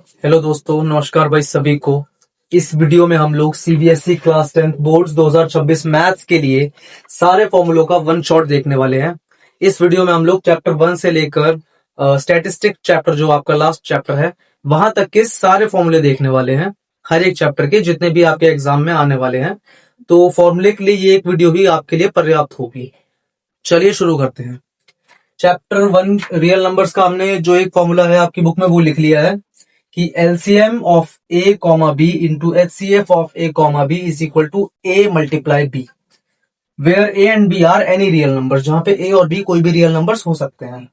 Hello दोस्तों, नमस्कार भाई सभी को। इस वीडियो में हम लोग सीबीएसई क्लास 10 बोर्ड्स 2026 मैथ्स के लिए सारे फॉर्मूलों का वन शॉट देखने वाले हैं। इस वीडियो में हम लोग चैप्टर 1 से लेकर स्टैटिस्टिक चैप्टर जो आपका लास्ट चैप्टर है वहां तक के सारे फॉर्मूले देखने वाले हैं। हर एक चैप्टर के जितने भी आपके एग्जाम में आने वाले हैं, तो फॉर्मूले के लिए ये एक वीडियो ही आपके लिए पर्याप्त होगी। चलिए शुरू करते हैं। चैप्टर 1 रियल नंबर्स का हमने जो एक फॉर्मूला है आपकी बुक में वो लिख लिया है कि LCM of A comma B into HCF of A comma B is equal to A multiply B, where A and B are any real number. जहां पे ए और बी कोई भी रियल नंबर्स हो सकते हैं,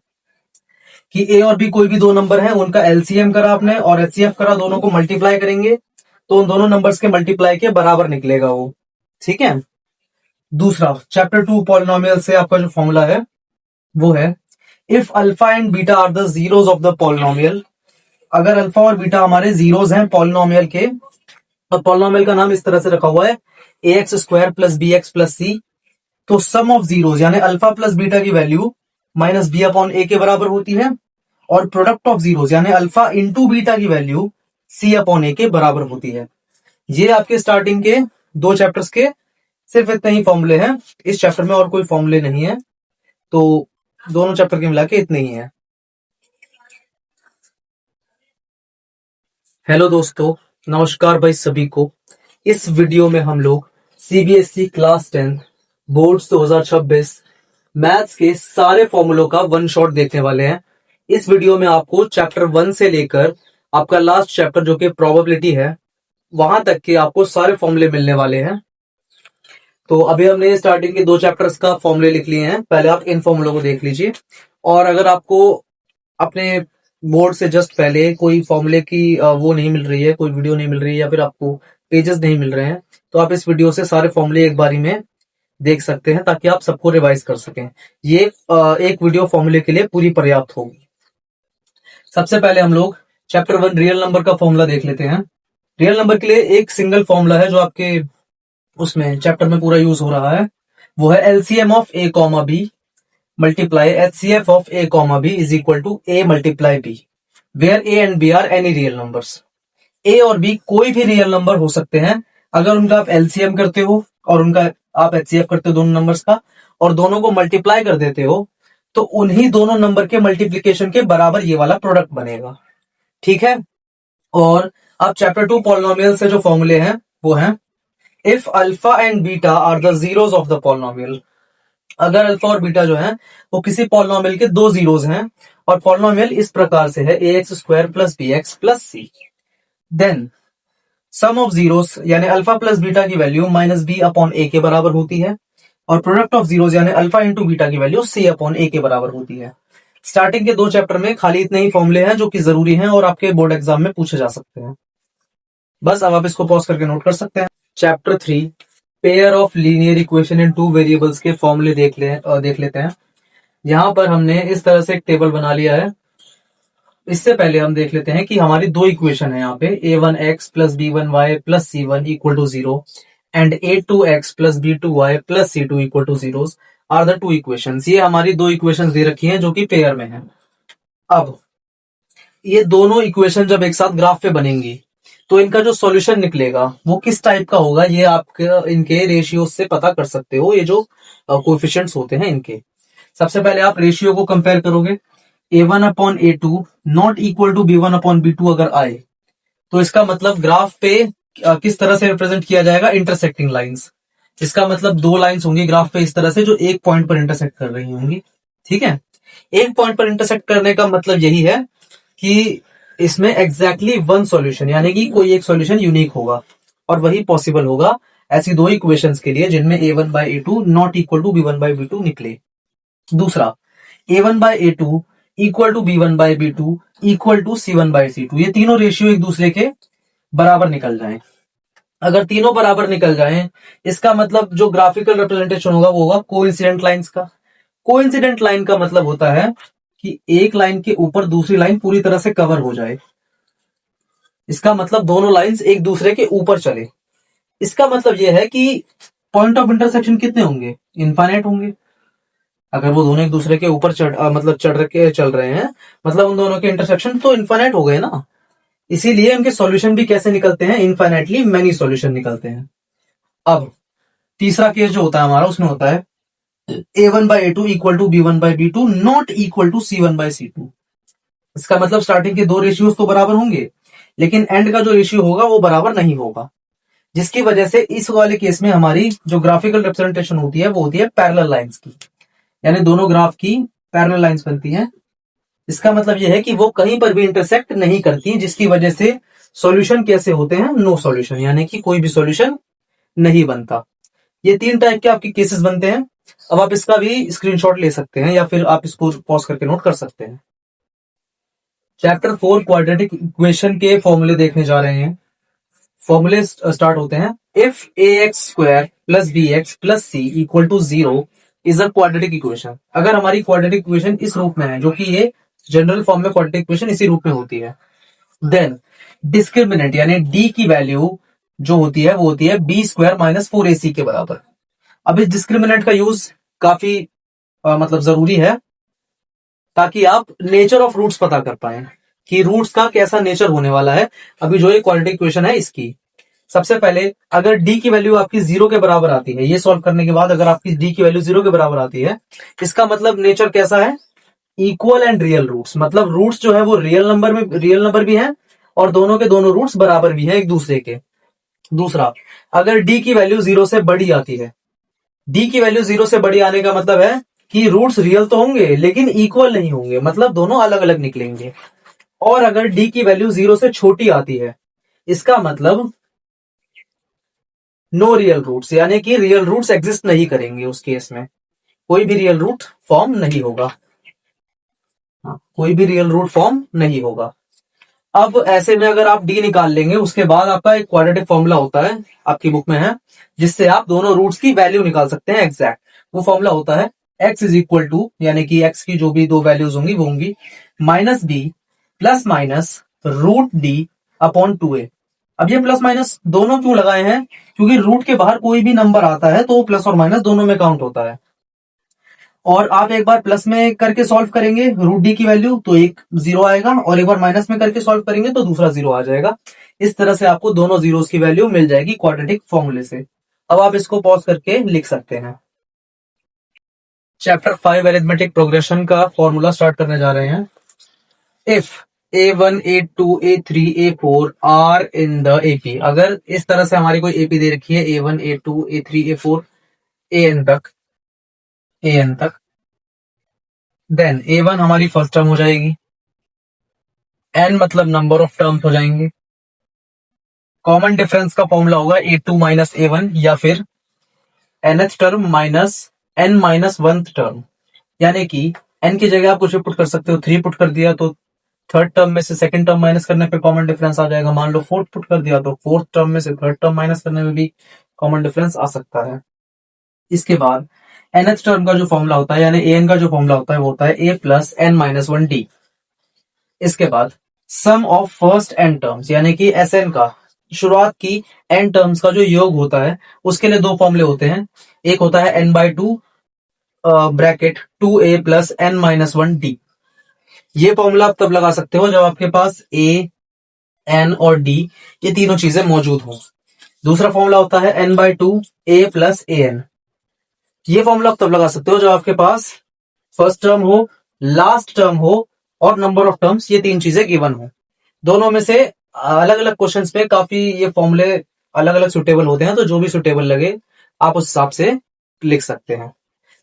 कि ए और बी कोई भी दो नंबर हैं, उनका एलसीएम करा आपने और एचसीएफ करा, दोनों को मल्टीप्लाई करेंगे तो उन दोनों नंबर्स के मल्टीप्लाई के बराबर निकलेगा वो। ठीक है। दूसरा चैप्टर 2 पॉलिनोमियल से आपका जो फॉर्मूला है वो है if alpha and beta are the zeros of the polynomial. अगर अल्फा और बीटा हमारे जीरोस हैं पॉलिनोमियल के, और पॉलिनोमियल का नाम इस तरह से रखा हुआ है A X square plus B X plus C, तो सम ऑफ जीरोस यानी अल्फा प्लस बीटा की value minus B upon A के बराबर होती है, और प्रोडक्ट ऑफ जीरोस यानी अल्फा इंटू बीटा की वैल्यू सी अपॉन ए के बराबर होती है। ये आपके स्टार्टिंग के दो चैप्टर्स के सिर्फ इतने ही फॉर्मूले हैं। इस चैप्टर में और कोई फॉर्मूले नहीं है, तो दोनों चैप्टर के मिला के इतने ही है। हेलो दोस्तों, नमस्कार भाई सभी को। इस वीडियो में हम लोग सीबीएसई क्लास 10 बोर्ड्स 2026 मैथ्स के सारे फॉर्मूलों का वन शॉट देखने वाले हैं। इस वीडियो में आपको चैप्टर 1 से लेकर आपका लास्ट चैप्टर जो कि प्रोबेबिलिटी है वहां तक के आपको सारे फॉर्मूले मिलने वाले हैं। तो अभी हमने स्टार्टिंग के दो चैप्टर्स का फॉर्मूले लिख लिए हैं, पहले आप इन फॉर्मूलों को देख लीजिए। और अगर आपको अपने बोर्ड से जस्ट पहले कोई फॉर्मूले की वो नहीं मिल रही है, कोई वीडियो नहीं मिल रही है, या फिर आपको पेजेस नहीं मिल रहे हैं, तो आप इस वीडियो से सारे फॉर्मूले एक बारी में देख सकते हैं ताकि आप सबको रिवाइज कर सकें। ये एक वीडियो फॉर्मूले के लिए पूरी पर्याप्त होगी। सबसे पहले हम लोग चैप्टर 1 रियल नंबर का फॉर्मूला देख लेते हैं। रियल नंबर के लिए एक सिंगल फॉर्मूला है जो आपके उसमें चैप्टर में पूरा यूज हो रहा है, वो है LCM of A comma B multiply HCF of A comma B is equal to A multiply B, where A and B are any real numbers. A और बी कोई भी रियल नंबर हो सकते हैं अगर उनका आप एलसीएम करते हो और उनका आप एचसीएफ करते हो दोनों नंबर्स का, और दोनों को मल्टीप्लाई कर देते हो, तो उन्हीं दोनों नंबर के मल्टीप्लीकेशन के बराबर ये वाला प्रोडक्ट बनेगा। ठीक है। और अब चैप्टर 2 पॉलिनोमियल से जो फॉर्मूले हैं वो हैं if alpha and beta are the zeros of the polynomial. अगर अल्फा और बीटा जो है वो किसी पॉलिनोमियल के दो जीरोस हैं, और पॉलिनोमियल इस प्रकार से है A X square plus B X plus C, then sum of zeros यानी अल्फा प्लस बीटा की value minus B upon A के बराबर होती है, और प्रोडक्ट ऑफ जीरोस यानी अल्फा इंटू बीटा की वैल्यू सी अपॉन ए के बराबर होती है। स्टार्टिंग के दो चैप्टर में खाली इतने ही फॉर्मूले हैं जो कि जरूरी हैं और आपके बोर्ड एग्जाम में पूछे जा सकते हैं। बस अब आप इसको पॉज करके नोट कर सकते हैं। Chapter 3 pair of linear equation in two variables के फॉर्मूले देख लेते हैं। यहां पर हमने इस तरह से एक टेबल बना लिया है। इससे पहले हम देख लेते हैं कि हमारी दो इक्वेशन है यहाँ पे a1x plus b1y plus c1 equal to 0 and a2x plus b2y plus c2 equal to 0 are the two equations. ये हमारी दो इक्वेशंस दे रखी हैं जो कि पेयर में है। अब ये दोनों इक्वेशन जब एक साथ ग्राफ पे बनेंगी तो इनका जो सॉल्यूशन निकलेगा वो किस टाइप का होगा, ये आप इनके रेशियो से पता कर सकते हो। ये जो कोएफिशिएंट्स होते हैं इनके, सबसे पहले आप रेशियो को कंपेयर करोगे। a1 upon a2 not equal to b1 upon b2 अगर आए तो इसका मतलब ग्राफ पे किस तरह से रिप्रेजेंट किया जाएगा, इंटरसेक्टिंग लाइंस। इसका मतलब दो लाइंस होंगी ग्राफ पे इस तरह से जो एक पॉइंट पर इंटरसेक्ट कर रही होंगी। ठीक है। एक पॉइंट पर इंटरसेक्ट करने का मतलब यही है कि इसमें एग्जैक्टली वन सॉल्यूशन यानी कि कोई एक सॉल्यूशन यूनिक होगा, और वही पॉसिबल होगा ऐसी दो इक्वेशंस के लिए जिनमें a1 by a2 not equal to b1 by b2 निकले। दूसरा a1 by a2 equal to b1 by b2 equal to c1 by c2, ये तीनों रेशियो एक दूसरे के बराबर निकल जाएं। अगर तीनों बराबर निकल जाएं इसका मतलब जो ग्राफिकल रिप्रेजेंटेशन होगा वो होगा कोइंसिडेंट लाइंस का। कोइंसिडेंट लाइन का मतलब होता है कि एक लाइन के ऊपर दूसरी लाइन पूरी तरह से कवर हो जाए। इसका मतलब दोनों लाइंस एक दूसरे के ऊपर चले। इसका मतलब यह है कि पॉइंट ऑफ इंटरसेक्शन कितने होंगे, इनफाइनाइट होंगे। अगर वो दोनों एक दूसरे के ऊपर चढ़ के चल रहे हैं मतलब उन दोनों के इंटरसेक्शन तो इनफाइनाइट हो गए ना। इसीलिए इनके सॉल्यूशन भी कैसे निकलते हैं, इनफाइनाइटली मैनी सॉल्यूशन निकलते हैं। अब तीसरा केस जो होता है हमारा, उसमें होता है a1 by a2 equal to b1 by b2 not equal to c1 by c2। इसका मतलब स्टार्टिंग के दो रेशियोज तो बराबर होंगे, लेकिन एंड का जो रेशियो होगा वो बराबर नहीं होगा, जिसकी वजह से इस वाले केस में हमारी जो ग्राफिकल रिप्रेजेंटेशन होती है वो होती है पैरेलल लाइंस की, यानी दोनों ग्राफ की पैरेलल लाइंस बनती हैं। इसका मतलब यह है कि वो कहीं पर भी इंटरसेक्ट नहीं करती, जिसकी वजह से सॉल्यूशन कैसे होते हैं, नो सॉल्यूशन, यानी कि कोई भी सॉल्यूशन नहीं बनता। ये तीन टाइप के आपके केसेस बनते हैं। अब आप इसका भी स्क्रीनशॉट ले सकते हैं या फिर आप इसको पॉज करके नोट कर सकते हैं। चैप्टर 4 क्वाड्रेटिक इक्वेशन के फॉर्मूले देखने जा रहे हैं। फॉर्मूले स्टार्ट होते हैं, if ax² + bx + c equal to 0 is a quadratic equation. अगर हमारी क्वाड्रेटिक इक्वेशन इस रूप में है, जो कि ये जनरल फॉर्म में क्वाड्रेटिक इक्वेशन इसी रूप में होती है, देन डिस्क्रिमिनेंट यानी d की वैल्यू जो होती है वो होती है b² - 4ac के बराबर। अब इस डिस्क्रिमिनेंट का यूज काफी मतलब जरूरी है, ताकि आप नेचर ऑफ रूट्स पता कर पाए कि रूट्स का कैसा नेचर होने वाला है। अभी जो ये क्वाड्रेटिक इक्वेशन है इसकी, सबसे पहले अगर d की वैल्यू आपकी 0 के बराबर आती है, ये सॉल्व करने के बाद अगर आपकी d की वैल्यू 0 के बराबर आती है, इसका मतलब नेचर कैसा है, इक्वल एंड रियल रूट्स। मतलब रूट्स जो है वो रियल नंबर भी है और दोनों के दोनों रूट्स बराबर भी है एक दूसरे के। दूसरा, अगर d की वैल्यू 0 से बड़ी आती है, d की वैल्यू 0 से बड़ी आने का मतलब है कि रूट्स रियल तो होंगे लेकिन इक्वल नहीं होंगे, मतलब दोनों अलग अलग निकलेंगे। और अगर d की वैल्यू 0 से छोटी आती है, इसका मतलब नो रियल रूट्स, यानी कि रियल रूट्स एग्जिस्ट नहीं करेंगे। उस केस में कोई भी रियल रूट फॉर्म नहीं होगा, कोई भी रियल रूट फॉर्म नहीं होगा। अब ऐसे में अगर आप d निकाल लेंगे, उसके बाद आपका एक क्वाड्रेटिक फॉर्मूला होता है, आपकी बुक में है, जिससे आप दोनों रूट्स की वैल्यू निकाल सकते हैं एग्जैक्ट। वो फॉर्मूला होता है x इज इक्वल टू, यानी कि x की जो भी दो वैल्यूज होंगी वो होंगी -b ± √d अपॉन 2a। अब ये प्लस माइनस दोनों क्यों लगाए हैं, क्योंकि रूट के बाहर कोई भी नंबर आता है तो प्लस और माइनस दोनों में काउंट होता है। और आप एक बार प्लस में करके सॉल्व करेंगे √d की वैल्यू तो एक 0 आएगा, और एक बार माइनस में करके सॉल्व करेंगे तो दूसरा 0 आ जाएगा। इस तरह से आपको दोनों जीरोस की वैल्यू मिल जाएगी क्वाड्रेटिक फॉर्मूले से। अब आप इसको पॉज करके लिख सकते हैं। चैप्टर 5 अरिथमेटिक प्रोग्रेशन का फॉर्मूला स्टार्ट करने जा रहे हैं। If a1 a2 a3 a4 are in the AP, अगर इस तरह से हमारी कोई AP दे रखी है a1 a2 a3 a4 an तक, देन a1 हमारी फर्स्ट टर्म हो जाएगी, n मतलब नंबर ऑफ टर्म्स हो जाएंगे। कॉमन डिफरेंस का फॉर्मूला होगा a2 - a1 या फिर nth term minus n - 1th term, यानी कि n की जगह आप कुछ भी पुट कर सकते हो। 3 पुट कर दिया तो थर्ड टर्म में से सेकंड टर्म माइनस करने पे कॉमन डिफरेंस आ जाएगा। मान लो 4 पुट कर दिया तो फोर्थ टर्म में से थर्ड टर्म माइनस करने में भी कॉमन डिफरेंस आ सकता है। इसके बाद nth टर्म का जो फॉर्मूला होता है, यानी an का जो फॉर्मूला होता है वो होता है a + n - 1d। इसके बाद सम ऑफ फर्स्ट n टर्म्स, यानी कि Sn का शुरुआत की n टर्म्स का जो योग होता है, उसके लिए दो फॉर्मूले होते हैं। एक होता है n/2 bracket 2a + n - 1d। ये फॉर्मूला आप तब लगा सकते हो जब आपके पास a, n और d ये तीनों चीजें मौजूद हो। दूसरा फॉर्मूला होता है n/2 a + an। ये फॉर्मूला आप तब लगा सकते हो जब आपके पास फर्स्ट टर्म हो, लास्ट टर्म हो और नंबर ऑफ टर्म्स, ये तीन चीजें गिवन हो। दोनों में से अलग अलग क्वेश्चंस पे काफी ये फॉर्मूले अलग अलग सुटेबल होते हैं, तो जो भी सुटेबल लगे आप उस हिसाब से लिख सकते हैं।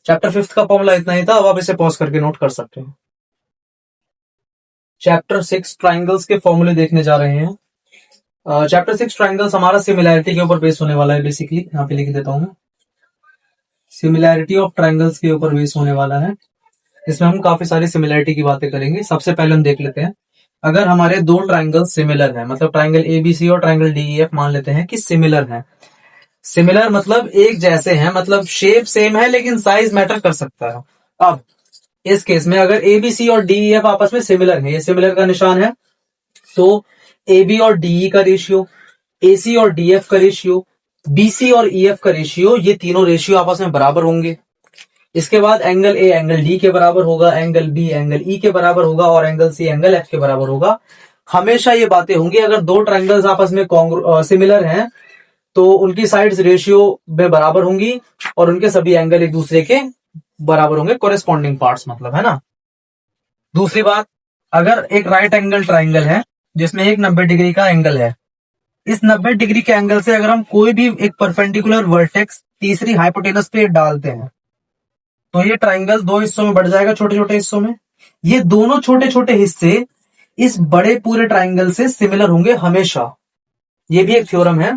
चैप्टर 5 का फॉर्मूला इतना ही था। अब आप इसे पॉज करके नोट कर सकते हैं। चैप्टर 6 ट्राइंगल्स के फॉर्मूले देखने जा रहे हैं। चैप्टर 6 ट्राइंगल्स हमारा सिमिलैरिटी के ऊपर बेस होने वाला है। बेसिकली यहाँ पे लिख देता हूं, सिमिलैरिटी ऑफ ट्राइंगल्स के ऊपर बेस होने वाला है। इसमें हम काफी सारी सिमिलैरिटी की बातें करेंगे। सबसे पहले हम देख लेते हैं, अगर हमारे दो ट्राइंगल सिमिलर हैं, मतलब ट्राइंगल ABC और ट्राइंगल DEF मान लेते हैं कि सिमिलर हैं। सिमिलर मतलब एक जैसे हैं, मतलब शेप सेम है लेकिन साइज मैटर कर सकता है। अब इस केस में अगर ABC और DEF आपस में सिमिलर है, ये सिमिलर का निशान है, तो AB और DE का रेशियो, AC और DF का रेशियो, BC और EF का रेशियो, ये तीनों रेशियो आपस में बराबर होंगे। इसके बाद एंगल A एंगल D के बराबर होगा, एंगल B एंगल E के बराबर होगा और एंगल C एंगल F के बराबर होगा। हमेशा ये बातें होंगी अगर दो ट्राइंगल्स आपस में सिमिलर हैं तो उनकी साइड्स रेशियो में बराबर होंगी और उनके सभी एंगल एक दूसरे के बराबर होंगे, कोरेस्पॉन्डिंग पार्ट्स मतलब, है ना। दूसरी बात, अगर एक राइट एंगल ट्राइंगल है जिसमें एक 90 डिग्री का एंगल है, इस 90 डिग्री के एंगल से अगर हम कोई भी एक परपेंडिकुलर वर्टेक्स तीसरी हाइपोटेनस पे डालते हैं तो ये ट्राइंगल दो हिस्सों में बढ़ जाएगा, छोटे छोटे हिस्सों में। ये दोनों छोटे छोटे हिस्से इस बड़े पूरे ट्राइंगल से सिमिलर होंगे हमेशा। ये भी एक थ्योरम है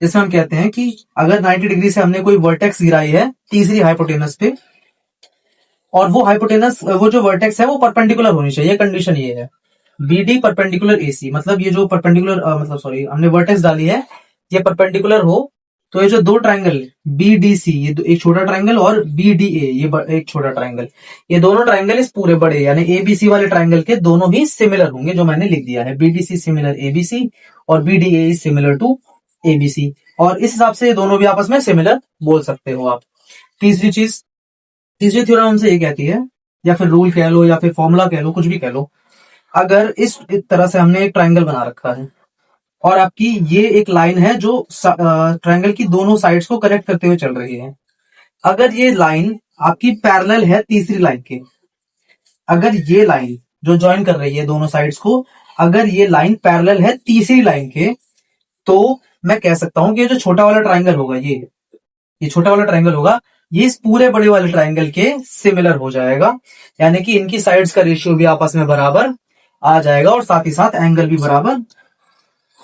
जिसमें हम कहते हैं कि अगर 90 डिग्री से हमने कोई वर्टेक्स गिराई है तीसरी हाइपोटेनस पे और वो जो वर्टेक्स है वो परपेंडिकुलर होनी चाहिए, कंडीशन ये है बीडी परपेंडिकुलर एसी, मतलब ये जो परपेंडिकुलर मतलब सॉरी हमने वर्टेक्स डाली है ये परपेंडिकुलर हो, तो ये जो दो ट्राइंगल बीडीसी, ये एक छोटा ट्राइंगल और बीडीए ये एक छोटा ट्राइंगल, ये दोनों ट्राइंगल इस पूरे बड़े यानी एबीसी वाले ट्राइंगल के दोनों ही सिमिलर होंगे, जो मैंने लिख दिया है बीडीसी सिमिलर एबीसी और BDA is similar to ABC, और इस हिसाब से ये दोनों भी आपस में सिमिलर बोल सकते हो आप। तीसरी थ्योरम हमसे ये कहती है, या फिर रूल कह लो या फिर फॉर्मूला कह लो, कुछ भी कह लो, अगर इस तरह से हमने एक ट्राइंगल बना रखा है और आपकी ये एक लाइन है जो ट्राइंगल की दोनों साइड्स को कनेक्ट करते हुए चल रही है, अगर ये लाइन आपकी पैरेलल है तीसरी लाइन के, अगर ये लाइन जो ज्वाइन कर रही है दोनों साइड्स को, अगर ये लाइन पैरेलल है तीसरी लाइन के, तो मैं कह सकता हूं कि ये जो छोटा वाला ट्राइंगल होगा ये छोटा वाला ट्राइंगल होगा ये इस पूरे बड़े वाले ट्राइंगल के सिमिलर हो जाएगा, यानी कि इनकी साइड्स का रेशियो भी आपस में बराबर आ जाएगा और साथ ही साथ एंगल भी बराबर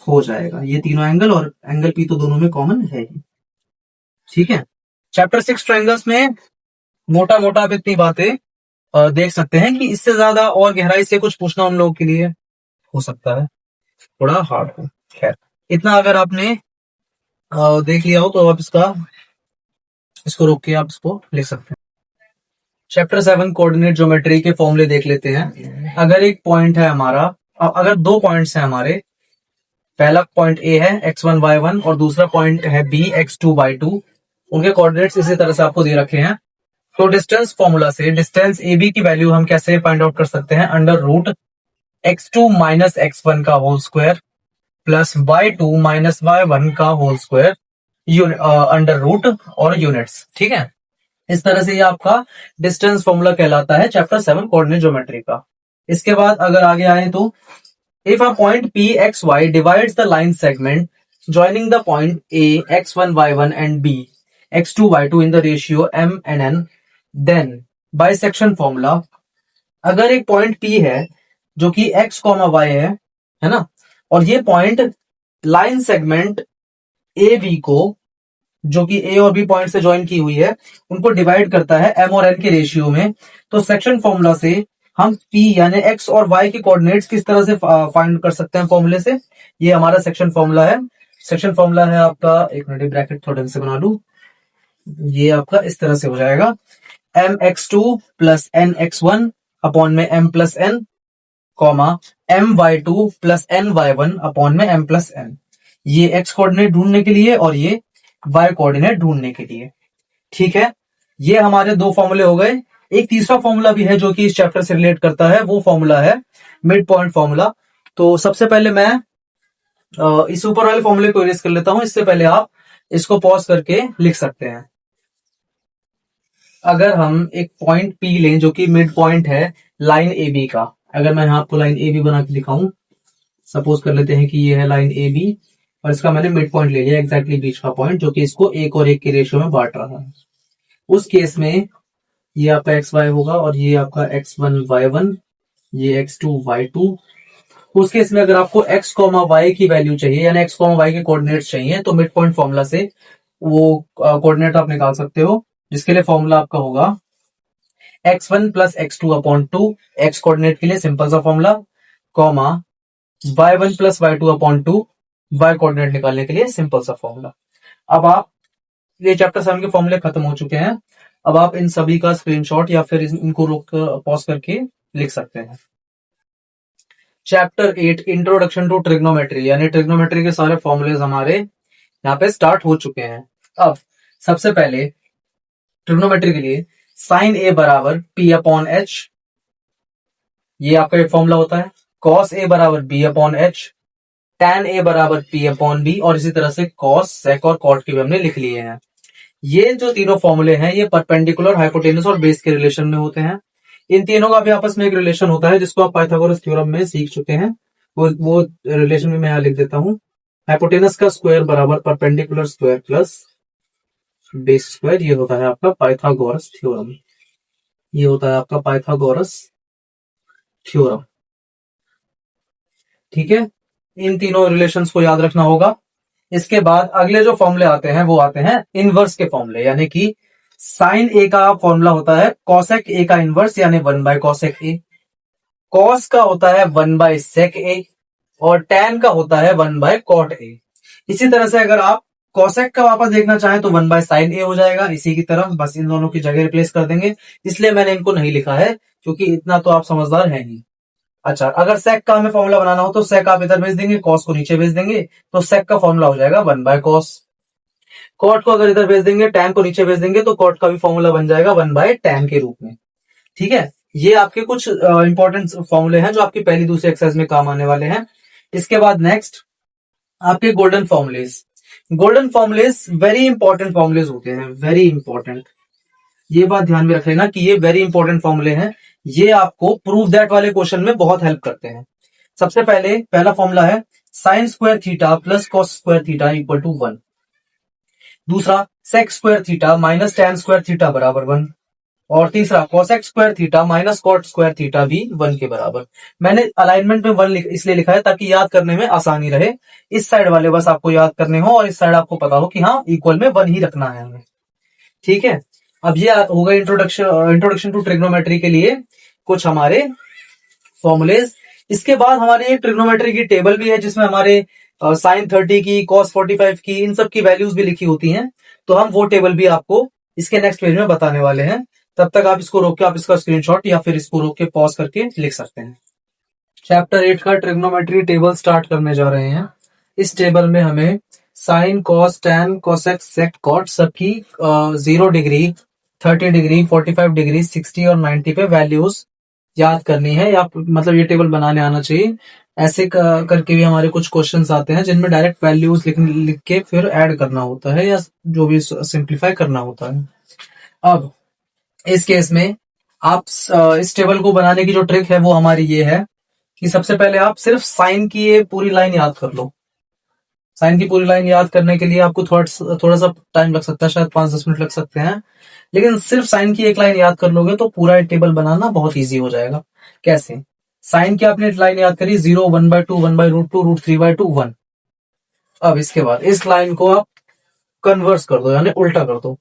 हो जाएगा। ये तीनों एंगल और एंगल पी तो दोनों में कॉमन है ही, ठीक है। चैप्टर 6 ट्राइंगल्स में मोटा मोटा आप इतनी बातें देख सकते हैं कि इससे ज्यादा और गहराई से कुछ पूछना उन लोगों के लिए हो सकता है थोड़ा हार्ड हो। खैर इतना अगर आपने देख लिया हो तो आप इसको रोक के आप इसको लिख सकते हैं। चैप्टर 7 कोऑर्डिनेट ज्योमेट्री के फॉर्मूले देख लेते हैं। अगर एक पॉइंट है हमारा, अगर दो पॉइंट्स हैं हमारे, पहला पॉइंट ए है x1 y1 और दूसरा पॉइंट है b x2 y2, उनके कोऑर्डिनेट्स इसी तरह से आपको दे रखे हैं, तो डिस्टेंस फॉर्मूला से डिस्टेंस ए बी की वैल्यू हम कैसे फाइंड आउट कर सकते हैं, under root x2 minus x1 का whole square plus y2 minus y1 का होल स्क्वायर अंडर रूट और यूनिट्स, ठीक है। इस तरह से ये आपका डिस्टेंस फॉर्मूला कहलाता है चैप्टर 7 कोऑर्डिनेट ज्योमेट्री का। इसके बाद अगर आगे आए तो if a point p x y divides the line segment joining the point a x1 y1 and b x2 y2 in the ratio m and n, then bisection formula, अगर एक point p है जो कि x, y है ना, और ये point line segment A B को जो कि ए और बी पॉइंट से ज्वाइन की हुई है उनको डिवाइड करता है m और n के रेशियो में, तो सेक्शन फॉर्मूला से हम p यानी x और y के कोऑर्डिनेट्स किस तरह से फाइंड कर सकते हैं फॉर्मूले से। ये हमारा सेक्शन फॉर्मूला है। सेक्शन फॉर्मूला है आपका, एक मिनट ब्रैकेट थोड़ा ढंग से बना लूं, ये आपका इस तरह से हो जाएगा mx2 प्लस nx1 अपॉन में m plus n comma my2 plus ny1 upon में m प्लस n, ये x कोऑर्डिनेट ढूंढने के लिए और ये y कोऑर्डिनेट ढूंढने के लिए, ठीक है। ये हमारे दो फॉर्मूले हो गए। एक तीसरा फॉर्मूला भी है जो कि इस चैप्टर से रिलेट करता है, वो फॉर्मूला है मिड पॉइंट फॉर्मूला। तो सबसे पहले मैं इस ऊपर वाले फॉर्मूले को इरेज कर लेता हूं, इससे पहले आप इसको पॉज करके लिख सकते हैं। अगर हम एक पॉइंट P लें जो कि मिड पॉइंट है लाइन ए बी का, अगर मैं यहां आपको लाइन ए बी बना के दिखाऊं, सपोज कर लेते हैं कि ये है लाइन ए बी और इसका मैंने मिड पॉइंट ले लिया एग्जैक्टली बीच का पॉइंट जो कि इसको एक और एक के रेशियो में बांट रहा है। उस केस में ये आपका एक्स वाई होगा और ये आपका x1 y1, ये x2 y2। उस केस में अगर आपको x, y की वैल्यू चाहिए यानी x, y के कोऑर्डिनेट्स चाहिए तो मिड पॉइंट फॉर्मूला से वो कोऑर्डिनेट आप निकाल सकते हो, जिसके लिए फॉर्मूला आपका होगा x1 plus x2 upon 2, x coordinate के लिए सिंपल सा formula, comma y1 plus y2 upon 2, y coordinate निकालने के लिए सिंपल सा फॉर्मूला। अब आप ये चैप्टर 7 के फॉर्मूले खत्म हो चुके हैं। अब आप इन सभी का स्क्रीनशॉट या फिर इनको रोक पॉज करके लिख सकते हैं। चैप्टर 8 इंट्रोडक्शन टू ट्रिग्नोमेट्री, यानी ट्रिग्नोमेट्री के सारे फॉर्मूलेज हमारे यहाँ पे स्टार्ट हो चुके हैं। अब सबसे पहले ट्रिग्नोमेट्री के लिए साइन ए बराबर P अपॉन H, ये आपका एक फॉर्मूला होता है, कॉस ए बराबर बी अपॉन एच, tan ए बराबर पी अपॉन बी, और इसी तरह से कॉस, सेक और कॉट के भी हमने लिख लिए हैं। ये जो तीनों फॉर्मूले हैं ये परपेंडिकुलर, हाइपोटेनस और बेस के रिलेशन में होते हैं। इन तीनों का भी आपस में एक रिलेशन होता है जिसको आप पाइथागोरस थ्योरम में सीख चुके हैं। वो रिलेशन में मैं यहां लिख देता हूं। हाइपोटेनस का स्क्वायर बराबर perpendicular square plus base square, ये होता है आपका पाइथागोरस थ्योरम। ये होता है आपका पाइथागोरस थ्योरम। ठीक है, इन तीनों रिलेशंस को याद रखना होगा। इसके बाद अगले जो फॉर्मूले आते हैं वो आते हैं इनवर्स के फॉर्मूले, यानी कि साइन ए का फॉर्मूला होता है कॉसेक ए का इनवर्स, यानी 1/कॉसेक ए। कॉस का होता है 1/सेक ए, और टैन का होता है 1/कॉट ए। इसी तरह से अगर आप कॉसेक का वापस देखना चाहें तो 1/साइन ए हो जाएगा, इसी की तरह बस इन दोनों की जगह रिप्लेस कर देंगे। इसलिए मैंने इनको नहीं लिखा है, क्योंकि इतना तो आप समझदार हैं ही। अच्छा, अगर सेक का हमें फॉर्मूला बनाना हो तो सेक आप इधर भेज देंगे, कॉस को नीचे भेज देंगे, तो सेक का फॉर्मूला हो जाएगा 1/कॉस। कॉट को अगर इधर भेज देंगे, टैन को नीचे भेज देंगे, तो कॉट का भी फॉर्मूला बन जाएगा 1/टैन के रूप में। ठीक है, ये आपके कुछ इंपॉर्टेंट फॉर्मूले हैं जो आपकी पहली दूसरी एक्सरसाइज में काम आने वाले हैं। इसके बाद नेक्स्ट आपके golden formulas. Golden formulas very important formulas होते हैं, वेरी इंपॉर्टेंट। ये बात ध्यान में रख लेना कि ये वेरी इंपॉर्टेंट फॉर्मूले हैं। ये आपको प्रूव दैट वाले क्वेश्चन में बहुत हेल्प करते हैं। सबसे पहले पहला फॉर्मूला है sine square theta plus cos square theta equal to 1। दूसरा sec square theta minus tan square theta बराबर 1। और तीसरा cosec square theta minus cot square theta भी 1 के बराबर। मैंने अलाइनमेंट में 1 इसलिए लिखा है ताकि याद करने में आसानी रहे। इस साइड वाले बस आपको याद करने हो और इस साइड आपको पता हो कि हाँ इक्वल में 1 ही रखना है हमें। ठीक है, अब ये होगा इंट्रोडक्शन टू ट्रिग्नोमेट्री के लिए कुछ हमारे फॉर्मुलेज। इसके बाद हमारे एक ट्रिग्नोमेट्री की टेबल भी है जिसमें हमारे साइन 30 की, कॉस 45 की, इन सब की वैल्यूज भी लिखी होती हैं। तो हम वो टेबल भी आपको इसके नेक्स्ट पेज में बताने वाले हैं। तब तक आप इसको रोक के आप इसका स्क्रीनशॉट या फिर इसको रोक के पॉज करके लिख सकते हैं। चैप्टर 8 का ट्रिग्नोमेट्री टेबल स्टार्ट करने जा रहे हैं। इस टेबल में हमें साइन, कॉस, टैन, कोसेक, सेक, कॉट सबकी 0 डिग्री, 30 डिग्री, 45 डिग्री, 60 और 90 पे वैल्यूज याद करनी है, या मतलब ये टेबल बनाने आना चाहिए। ऐसे करके भी हमारे कुछ क्वेश्चंस आते हैं जिनमें डायरेक्ट वैल्यूज लिख के फिर ऐड करना होता है या जो भी सिंप्लीफाई करना होता है। अब इस केस में आप इस टेबल को बनाने की जो ट्रिक है वो हमारी ये है कि सबसे पहले आप सिर्फ साइन की ये पूरी लाइन याद कर लो। साइन की पूरी लाइन याद करने के लिए आपको थोड़ा सा टाइम लग सकता है, शायद 5-10 मिनट लग सकते हैं, लेकिन सिर्फ साइन की एक लाइन याद कर लोगे तो पूरा टेबल बनाना बहुत ईजी हो जाएगा। कैसे? साइन की आपने लाइन याद करी 0, 1/2, 1/√2, √3/2, 1। अब इसके बाद इस लाइन को आप कन्वर्स कर दो, यानी उल्टा कर दो,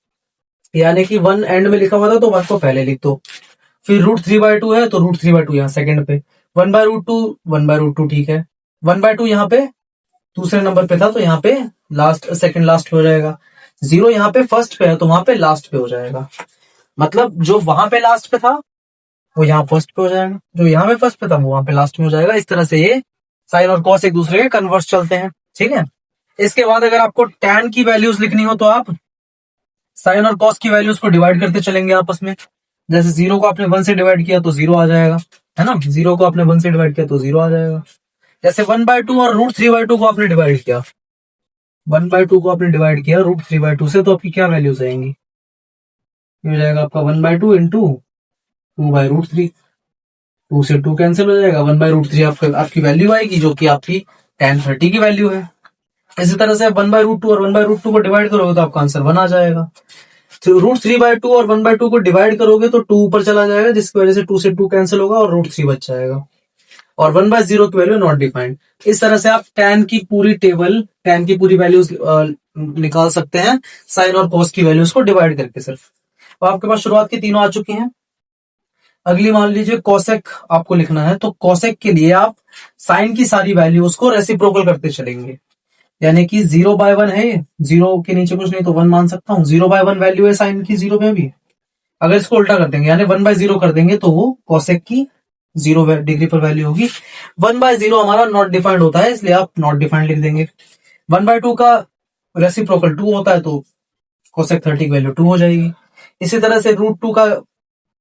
यानी कि 1 एंड में लिखा हुआ था तो 1 को पहले लिख दो, फिर √3/2 है तो √3/2 यहाँ सेकंड पे, 1/√2, 1/√2 ठीक है, 1/2 यहाँ पे दूसरे नंबर पे था तो यहाँ पे लास्ट, सेकंड लास्ट पे हो जाएगा। 0 यहाँ पे फर्स्ट पे है तो वहां पे लास्ट पे हो जाएगा। मतलब जो वहां पे लास्ट पे था वो यहाँ फर्स्ट पे हो जाएगा, जो यहाँ पे फर्स्ट पे था वो वहां पे लास्ट में हो जाएगा। इस तरह से ये साइन और कॉस एक दूसरे के कन्वर्स चलते हैं। ठीक है, इसके बाद अगर आपको टैन की वैल्यूज लिखनी हो तो आप साइन और कॉस की वैल्यूज को डिवाइड करते चलेंगे आपस में। जैसे 0 को आपने 1 से डिवाइड किया तो 0 आ जाएगा, है ना। 0 को आपने 1 से डिवाइड किया तो 0 आ जाएगा। जैसे 1/2 और √3/2 को आपने डिवाइड किया, 1/2 को आपने डिवाइड किया √3/2 से, तो आपकी क्या वैल्यूज आएंगी? ये हो जाएगा आपका 1/2 इंटू 2/√3। 2 से 2 कैंसिल हो जाएगा, 1/√3 आपकी वैल्यू आएगी जो कि आपकी tan 30 की वैल्यू है। इसी तरह से 1/√2 और 1/√2 को डिवाइड करोगे तो आपका आंसर 1 आ जाएगा। तो √3/2 और 1/2 को डिवाइड करोगे तो 2 ऊपर चला जाएगा, जिसकी वजह से 2 से 2 कैंसिल होगा और √3 बच जाएगा, और 1/0 की वैल्यू नॉट डिफाइंड। इस तरह से आप tan की पूरी टेबल, tan की पूरी वैल्यूज निकाल सकते हैं साइन और कॉस की वैल्यूज को डिवाइड करके सिर्फ। तो आपके पास शुरुआत की तीनों आ चुकी हैं। अगली मान लीजिए कोसेक आपको लिखना है, तो कोसेक के लिए आप साइन की सारी वैल्यूज को रेसिप्रोकल करते चलेंगे, यानी कि 0/1 है, 0 के नीचे कुछ नहीं तो 1 मान सकता हूँ। 0/1 वैल्यू है साइन की 0 में भी। अगर इसको उल्टा कर देंगे यानी 1/0 कर देंगे तो वो कोसेक की 0 डिग्री पर वैल्यू होगी। 1/0 हमारा नॉट डिफाइंड होता है, इसलिए आप नॉट डिफाइंड लिख देंगे। 1/2 का रेसिप्रोकल 2 होता है तो कोसेक 30 की वैल्यू 2 हो जाएगी। इसी तरह से √2 का,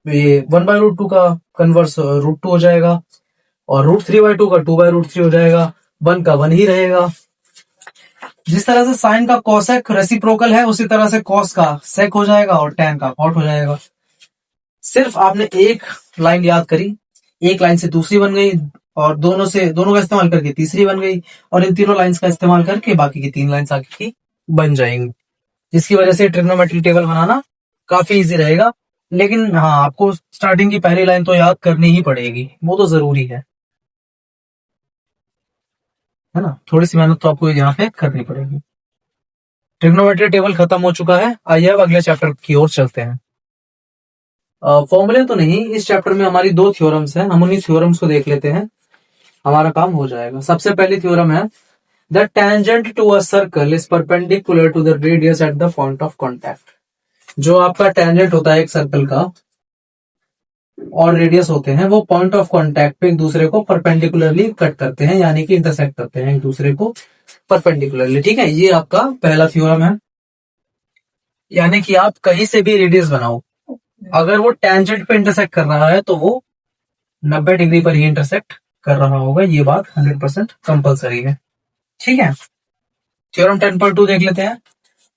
ये 1/√2 का कन्वर्स √2 हो जाएगा। और √3/2 का 2/√3 हो जाएगा, 1 का 1 ही रहेगा। जिस तरह से साइन का कोसेक रेसिप्रोकल है, उसी तरह से कॉस का सेक हो जाएगा और टैन का कॉट हो जाएगा। सिर्फ आपने एक लाइन याद करी, एक लाइन से दूसरी बन गई, और दोनों का इस्तेमाल करके तीसरी बन गई, और इन तीनों लाइंस का इस्तेमाल करके बाकी की 3 लाइंस आगे की बन जाएंगी, जिसकी वजह से ट्रिग्नोमेट्री टेबल बनाना काफी इजी रहेगा। लेकिन हाँ, आपको स्टार्टिंग की पहली लाइन तो याद करनी ही पड़ेगी, वो तो जरूरी है ना। थोड़ी सी मेहनत तो आपको यहाँ पे करनी पड़ेगी। ट्रिग्नोमेट्री टेबल खत्म हो चुका है। आइए अब अगले चैप्टर की ओर चलते हैं। फॉर्मूले तो नहीं, इस चैप्टर में हमारी 2 थ्योरम्स हैं, हम उन्हीं थ्योरम्स को देख लेते हैं, हमारा काम हो जाएगा। सबसे पहली थ्योरम है, the tangent to a circle is perpendicular to the radius at the point of contact. जो आपका टेंजेंट होता है एक सर्कल का और रेडियस होते हैं, वो पॉइंट ऑफ कॉन्टैक्ट पे एक दूसरे को परपेंडिकुलरली कट करते हैं, यानी कि इंटरसेक्ट करते हैं एक दूसरे को परपेंडिकुलरली। ठीक है, ये आपका पहला थ्योरम है। यानी कि आप कहीं से भी रेडियस बनाओ, अगर वो टेंजेंट पे इंटरसेक्ट कर रहा है तो वो 90 डिग्री पर ही इंटरसेक्ट कर रहा होगा। ये बात 100% कंपलसरी है। ठीक है, थ्योरम 10.2 देख लेते हैं।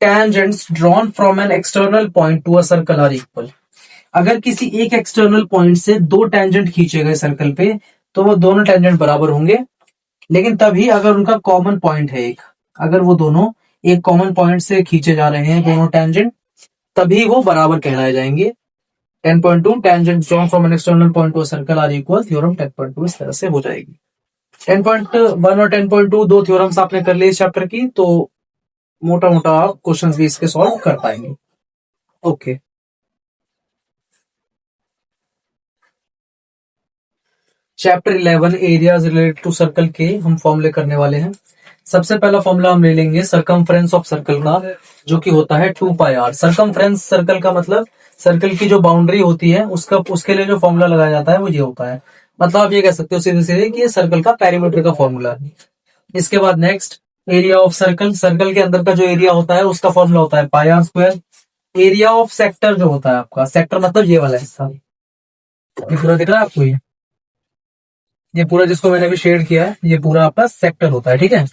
Tangents drawn from an external point to a circle are equal. अगर किसी एक एक्सटर्नल पॉइंट से 2 टेंजेंट खींचे गए सर्कल पे, तो वो दोनों टेंजेंट बराबर होंगे, लेकिन तभी अगर उनका कॉमन पॉइंट है एक, अगर वो दोनों एक कॉमन पॉइंट से खींचे जा रहे हैं दोनों टेंजेंट, तभी वो बराबर कहलाए जाएंगे। 10.2 tangent drawn from an external point to a circle are equal, theorem 10.2 इस तरह से हो जाएगी। 10.1 और 10.2 दो थ्योरम्स आपने कर लिए इस चैप्टर की, तो मोटा मोटा आप क्वेश्चन भी इसके सॉल्व कर पाएंगे। Okay, chapter 11 areas related to circle के हम फॉर्मूले करने वाले हैं। सबसे पहला फॉर्मूला हम ले लेंगे सरकमफ्रेंस ऑफ सर्कल का, जो कि होता है 2πr। सरकमफ्रेंस सर्कल का मतलब सर्कल की जो बाउंड्री होती है उसके लिए जो फॉर्मूला लगाया जाता है वो ये होता है। मतलब आप ये कह सकते हो सीधे सीधे कि ये सर्कल का पेरीमीटर का फॉर्मूला है। इसके बाद next, area of circle, circle के अंदर का जो एरिया होता है उसका फॉर्मूला होता है πr²। एरिया ऑफ सेक्टर जो होता है आपका, सेक्टर मतलब ये वाला हिस्सा, ये पूरा दिख रहा है आपको, ये पूरा जिसको मैंने अभी शेड किया है, ये पूरा आपका सेक्टर होता है। ठीक है,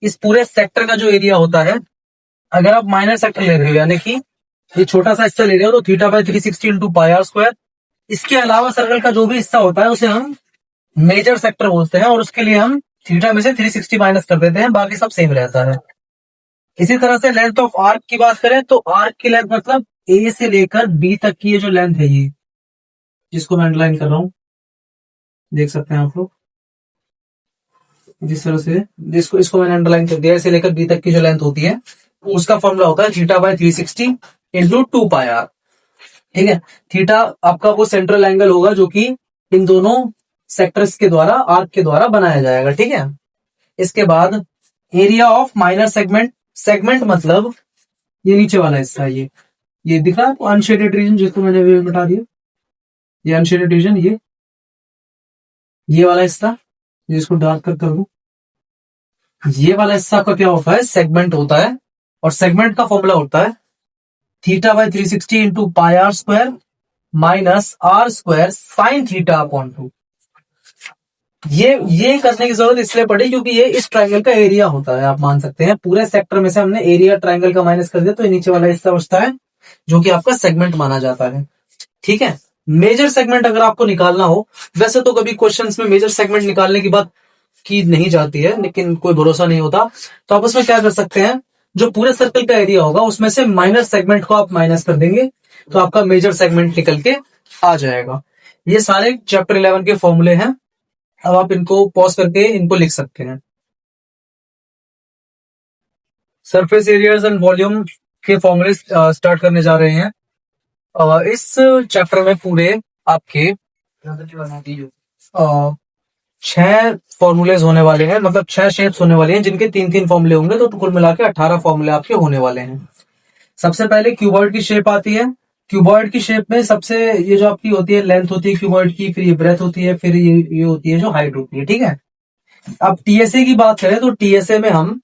इस पूरे सेक्टर का जो एरिया होता है, अगर आप माइनर सेक्टर ले रहे हो, यानी कि ये छोटा सा हिस्सा ले रहे हो, तो θ/360 इंटू πr²। इसके अलावा सर्कल का जो भी हिस्सा होता है उसे हम मेजर सेक्टर बोलते हैं, और उसके लिए हम थीटा में से 360 माइनस कर देते हैं, बाकी सब सेम रहता है। इसी तरह से लेंथ ऑफ आर्क की बात करें तो आर्क की लेंथ मतलब ए से लेकर बी तक की ये जो लेंथ है, ये जिसको मैं अंडरलाइन कर रहा हूं, देख सकते हैं आप लोग, जिस तरह से जिसको इसको मैंने अंडरलाइन कर दिया, से लेकर बी तक की जो लेंथ होती है उसका फॉर्मूला होता है θ/360 इंटू 2πr। ठीक है, थीटा आपका वो सेंट्रल एंगल होगा जो कि इन दोनों सेक्टर्स के द्वारा, आर्क के द्वारा बनाया जाएगा। ठीक है, इसके बाद area of minor segment, segment मतलब ये नीचे वाला हिस्सा है, ये दिख रहा है आपको अनशेडेड रीजन, जिसको मैंने अभी बता दिया, ये अनशेडेड रीजन, ये वाला हिस्सा जिसको डार्क कर दूं, ये वाला हिस्सा आपका क्या होता है, सेगमेंट होता है। और सेगमेंट का फॉर्मूला होता है θ/360 into πr² minus r² sine theta upon 2। ये करने की जरूरत इसलिए पड़ी क्योंकि ये इस ट्रायंगल का एरिया होता है। आप मान सकते हैं पूरे सेक्टर में से हमने एरिया ट्रायंगल का माइनस कर दिया, तो ये नीचे वाला हिस्सा बचता है जो कि आपका सेगमेंट माना जाता है। ठीक है, मेजर सेगमेंट अगर आपको निकालना हो, वैसे तो कभी क्वेश्चंस में मेजर सेगमेंट निकालने की बात की नहीं जाती है, लेकिन कोई भरोसा नहीं होता, तो आप उसमें क्या कर सकते हैं, जो पूरे सर्कल का एरिया होगा उसमें से माइनर सेगमेंट को आप माइनस कर देंगे, तो आपका मेजर सेगमेंट निकल के आ जाएगा। ये सारे चैप्टर 11 के फॉर्मूले हैं। अब आप इनको पॉज करके इनको लिख सकते हैं। सरफेस एरियाज एंड वॉल्यूम के फॉर्मूले स्टार्ट करने जा रहे हैं। इस चैप्टर में पूरे आपके 6 फॉर्मूलेज होने वाले हैं, मतलब 6 शेप्स होने वाले हैं, जिनके 3-3 फॉर्मूले होंगे, तो कुल मिला के 18 फॉर्मूले आपके होने वाले हैं। सबसे पहले क्यूबॉइड की शेप आती है। क्यूबॉइड की शेप में सबसे ये जो आपकी होती है लेंथ होती है क्यूबॉइड की, फिर ये ब्रेथ होती है, फिर ये होती है जो हाइट होती है। ठीक है, अब टीएसए की बात करें तो टीएसए में हम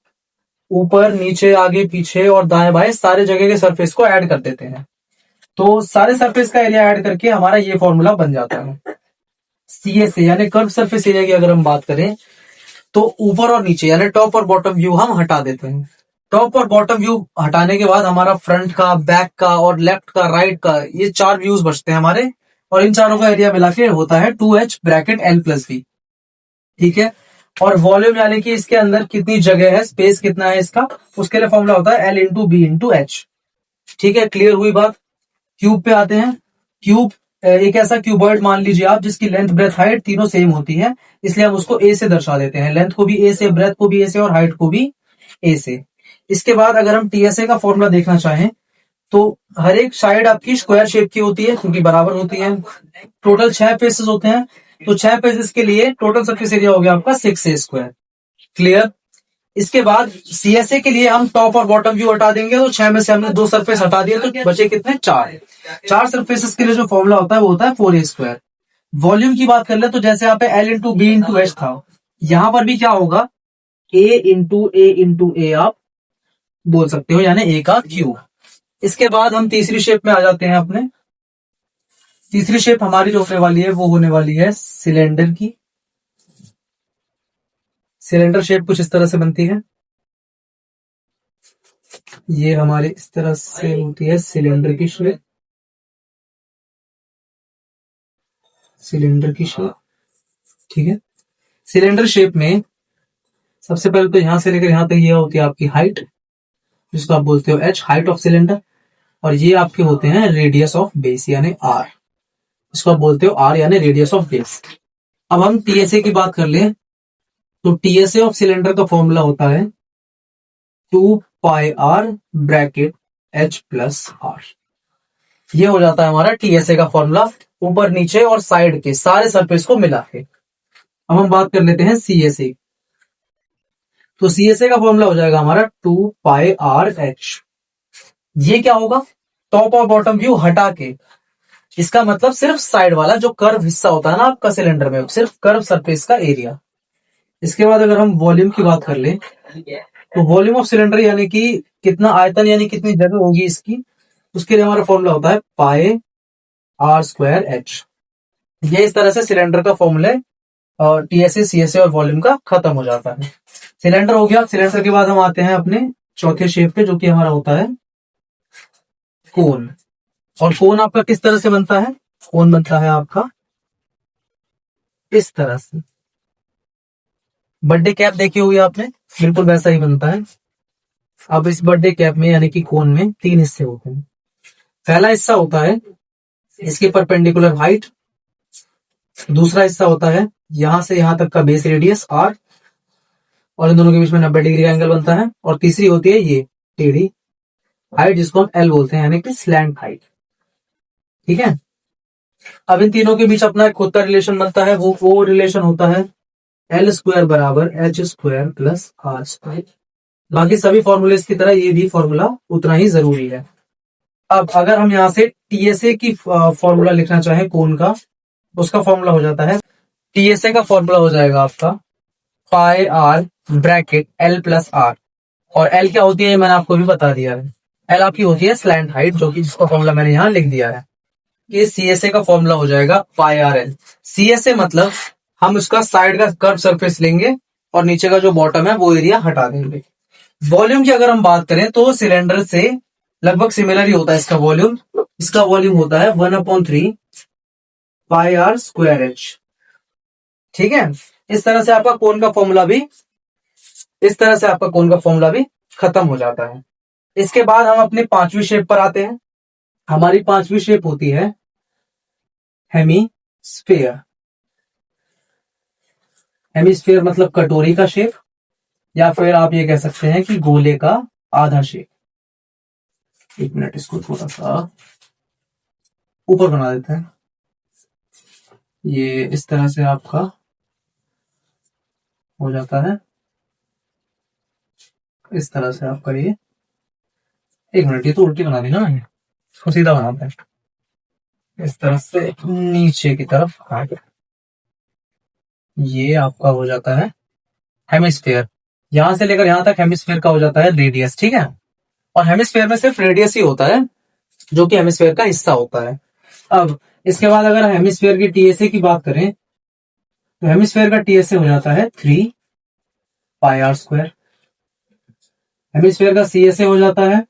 ऊपर नीचे आगे पीछे और दाएं बाएं सारे जगह के सरफेस को ऐड कर देते हैं, तो सारे सरफेस का एरिया ऐड करके हमारा ये फॉर्मूला बन जाता है। CSA यानी कर्व सरफेस एरिया की अगर हम बात करें तो ऊपर और नीचे यानी टॉप और बॉटम व्यू हम हटा देते हैं। टॉप और बॉटम व्यू हटाने के बाद हमारा फ्रंट का, बैक का और लेफ्ट का, राइट का, ये 4 व्यूज बचते हैं हमारे, और इन चारों का एरिया मिला के होता है 2h bracket L plus B. ठीक है। और वॉल्यूम यानी कि इसके अंदर कितनी जगह है, स्पेस कितना है इसका, उसके लिए फॉर्मूला होता है L into B into H. ठीक है, क्लियर हुई बात। क्यूब पे आते हैं। क्यूब एक ऐसा क्यूबॉइड मान लीजिए आप जिसकी लेंथ, ब्रेथ, हाइट तीनों सेम होती है, इसलिए हम उसको ए से दर्शा देते हैं। लेंथ को भी ए से, ब्रेथ को भी ए से और हाइट को भी ए से। इसके बाद अगर हम टीएसए का फॉर्मूला देखना चाहें तो हर एक साइड आपकी स्क्वायर शेप की होती है क्योंकि बराबर होती है। टोटल 6 फेसेस होते हैं, तो 6 फेसेस के लिए टोटल सरफेस एरिया हो गया आपका 6a स्क्वायर। क्लियर। इसके बाद सीएसए के लिए हम टॉप और बॉटम व्यू हटा देंगे, तो 6 में से हमने 2 सरफेस हटा दिए तो बचे कितने, 4। 4 सरफेसेस के लिए जो फॉर्मूला होता है वो होता है 4a स्क्वायर। वॉल्यूम की बात कर ले तो जैसे यहाँ पे L into B into H था, यहां पर भी क्या होगा, A आप बोल सकते हो, यानी ए का क्यूब। इसके बाद हम तीसरी शेप में आ जाते हैं अपने। तीसरी शेप हमारी जो होने वाली है वो होने वाली है सिलेंडर की। सिलेंडर शेप कुछ इस तरह से बनती है, ये हमारे इस तरह से होती है सिलेंडर की शेप। सिलेंडर की शेप, ठीक है। सिलेंडर शेप में सबसे पहले तो यहां से लेकर यहां तक ये होती है आपकी हाइट, जिसको आप बोलते हो h, हाइट ऑफ सिलेंडर। और ये आपके होते हैं रेडियस ऑफ बेस यानी r, इसको आप बोलते हो r यानी रेडियस ऑफ बेस। अब हम टीएसए की बात कर लें तो टीएसए ऑफ सिलेंडर का फॉर्मूला होता है 2πr bracket h plus r। ये हो जाता है हमारा टीएसए का फॉर्मूला, ऊपर नीचे और साइड के सारे सरफेस को मिला के। अब हम बात कर लेते हैं सीएसए। तो सीएसए का फॉर्मूला हो जाएगा हमारा 2πrh। ये क्या होगा, टॉप और बॉटम व्यू हटा के, इसका मतलब सिर्फ साइड वाला जो कर्व हिस्सा होता है ना आपका सिलेंडर में, सिर्फ कर्व सरफेस का एरिया। इसके बाद अगर हम वॉल्यूम की बात कर ले तो वॉल्यूम ऑफ सिलेंडर यानी कि कितना आयतन यानी कितनी जगह होगी इसकी, उसके लिए हमारा फॉर्मूला होता है पाई आर स्क्वायर एच। ये इस तरह से सिलेंडर का फॉर्मूला और टीएसए, सीएसए और वॉल्यूम का खत्म हो जाता है। सिलेंडर हो गया। सिलेंडर के बाद हम आते हैं अपने चौथे शेप पे, जो कि हमारा होता है कोन। और कोन आपका किस तरह से बनता है, कोन बनता है आपका इस तरह से। बर्थडे कैप देखी होगी आपने, बिल्कुल वैसा ही बनता है। अब इस बर्थडे कैप में यानी कि कोन में 3 हिस्से होते हैं। पहला हिस्सा होता है इसके परपेंडिकुलर हाइट, दूसरा हिस्सा होता है यहां से यहां तक का बेस रेडियस r, और इन दोनों के बीच में 90 डिग्री का एंगल बनता है। और तीसरी होती है ये टेढ़ी हाइट, जिसको हम L बोलते हैं यानी कि स्लैंट हाइट। ठीक है। अब इन तीनों के बीच अपना एक खुद का रिलेशन बनता है, वो रिलेशन होता है L स्क्वायर बराबर h square plus r square. बाकी सभी फॉर्मूलेस की तरह ये भी फॉर्मूला उतना ही जरूरी है। अब अगर हम यहां से टीएसए की फॉर्मूला लिखना चाहें कोन का, उसका फॉर्मूला हो जाता है, टीएसए का फॉर्मूला हो जाएगा आपका pi R bracket L plus R. और एल क्या होती है मैंने आपको भी बता दिया है, एल आपकी होती है स्लैंट हाइट, जो कि जिसका फॉर्मूला मैंने यहाँ लिख दिया है। ये सीएसए का फॉर्मूला हो जाएगा पाई आर एल। सीएसए मतलब हम उसका साइड का कर्व सरफेस लेंगे और नीचे का जो बॉटम है वो एरिया हटा देंगे। वॉल्यूम की अगर हम बात करें तो सिलेंडर से लगभग सिमिलर ही होता है इसका वॉल्यूम। इसका वॉल्यूम होता है 1/3 पाई आर स्क्वायर एच। ठीक है। इस तरह से आपका कोन का फॉर्मूला भी खत्म हो जाता है। इसके बाद हम अपनी 5वीं शेप पर आते हैं। हमारी 5वीं शेप होती है हेमीस्फीयर। हेमीस्फीयर मतलब कटोरी का शेप, या फिर आप ये कह सकते हैं कि गोले का आधा शेप। एक मिनट, इसको थोड़ा सा ऊपर बना देते हैं। ये इस तरह से आपका हो जाता है, इस तरह से आपका ये, एक मिनट, ये तो उल्टी बना दी ना मैंने, इसको सीधा बनाते हैं इस तरह से नीचे की तरफ आ गया। ये आपका हो जाता है हेमिस्फीयर। यहां से लेकर यहां तक हेमिस्फीयर का हो जाता है रेडियस। ठीक है। और हेमिस्फीयर में सिर्फ रेडियस ही होता है जो कि हेमिस्फीयर का हिस्सा होता है। अब इसके बाद अगर हेमिस्फीयर की टीएसए की बात करें तो हेमिस्फेयर का टीएसए हो जाता है 3 पाई r स्क्वायर। हेमिस्फेयर का सीएसए हो जाता है,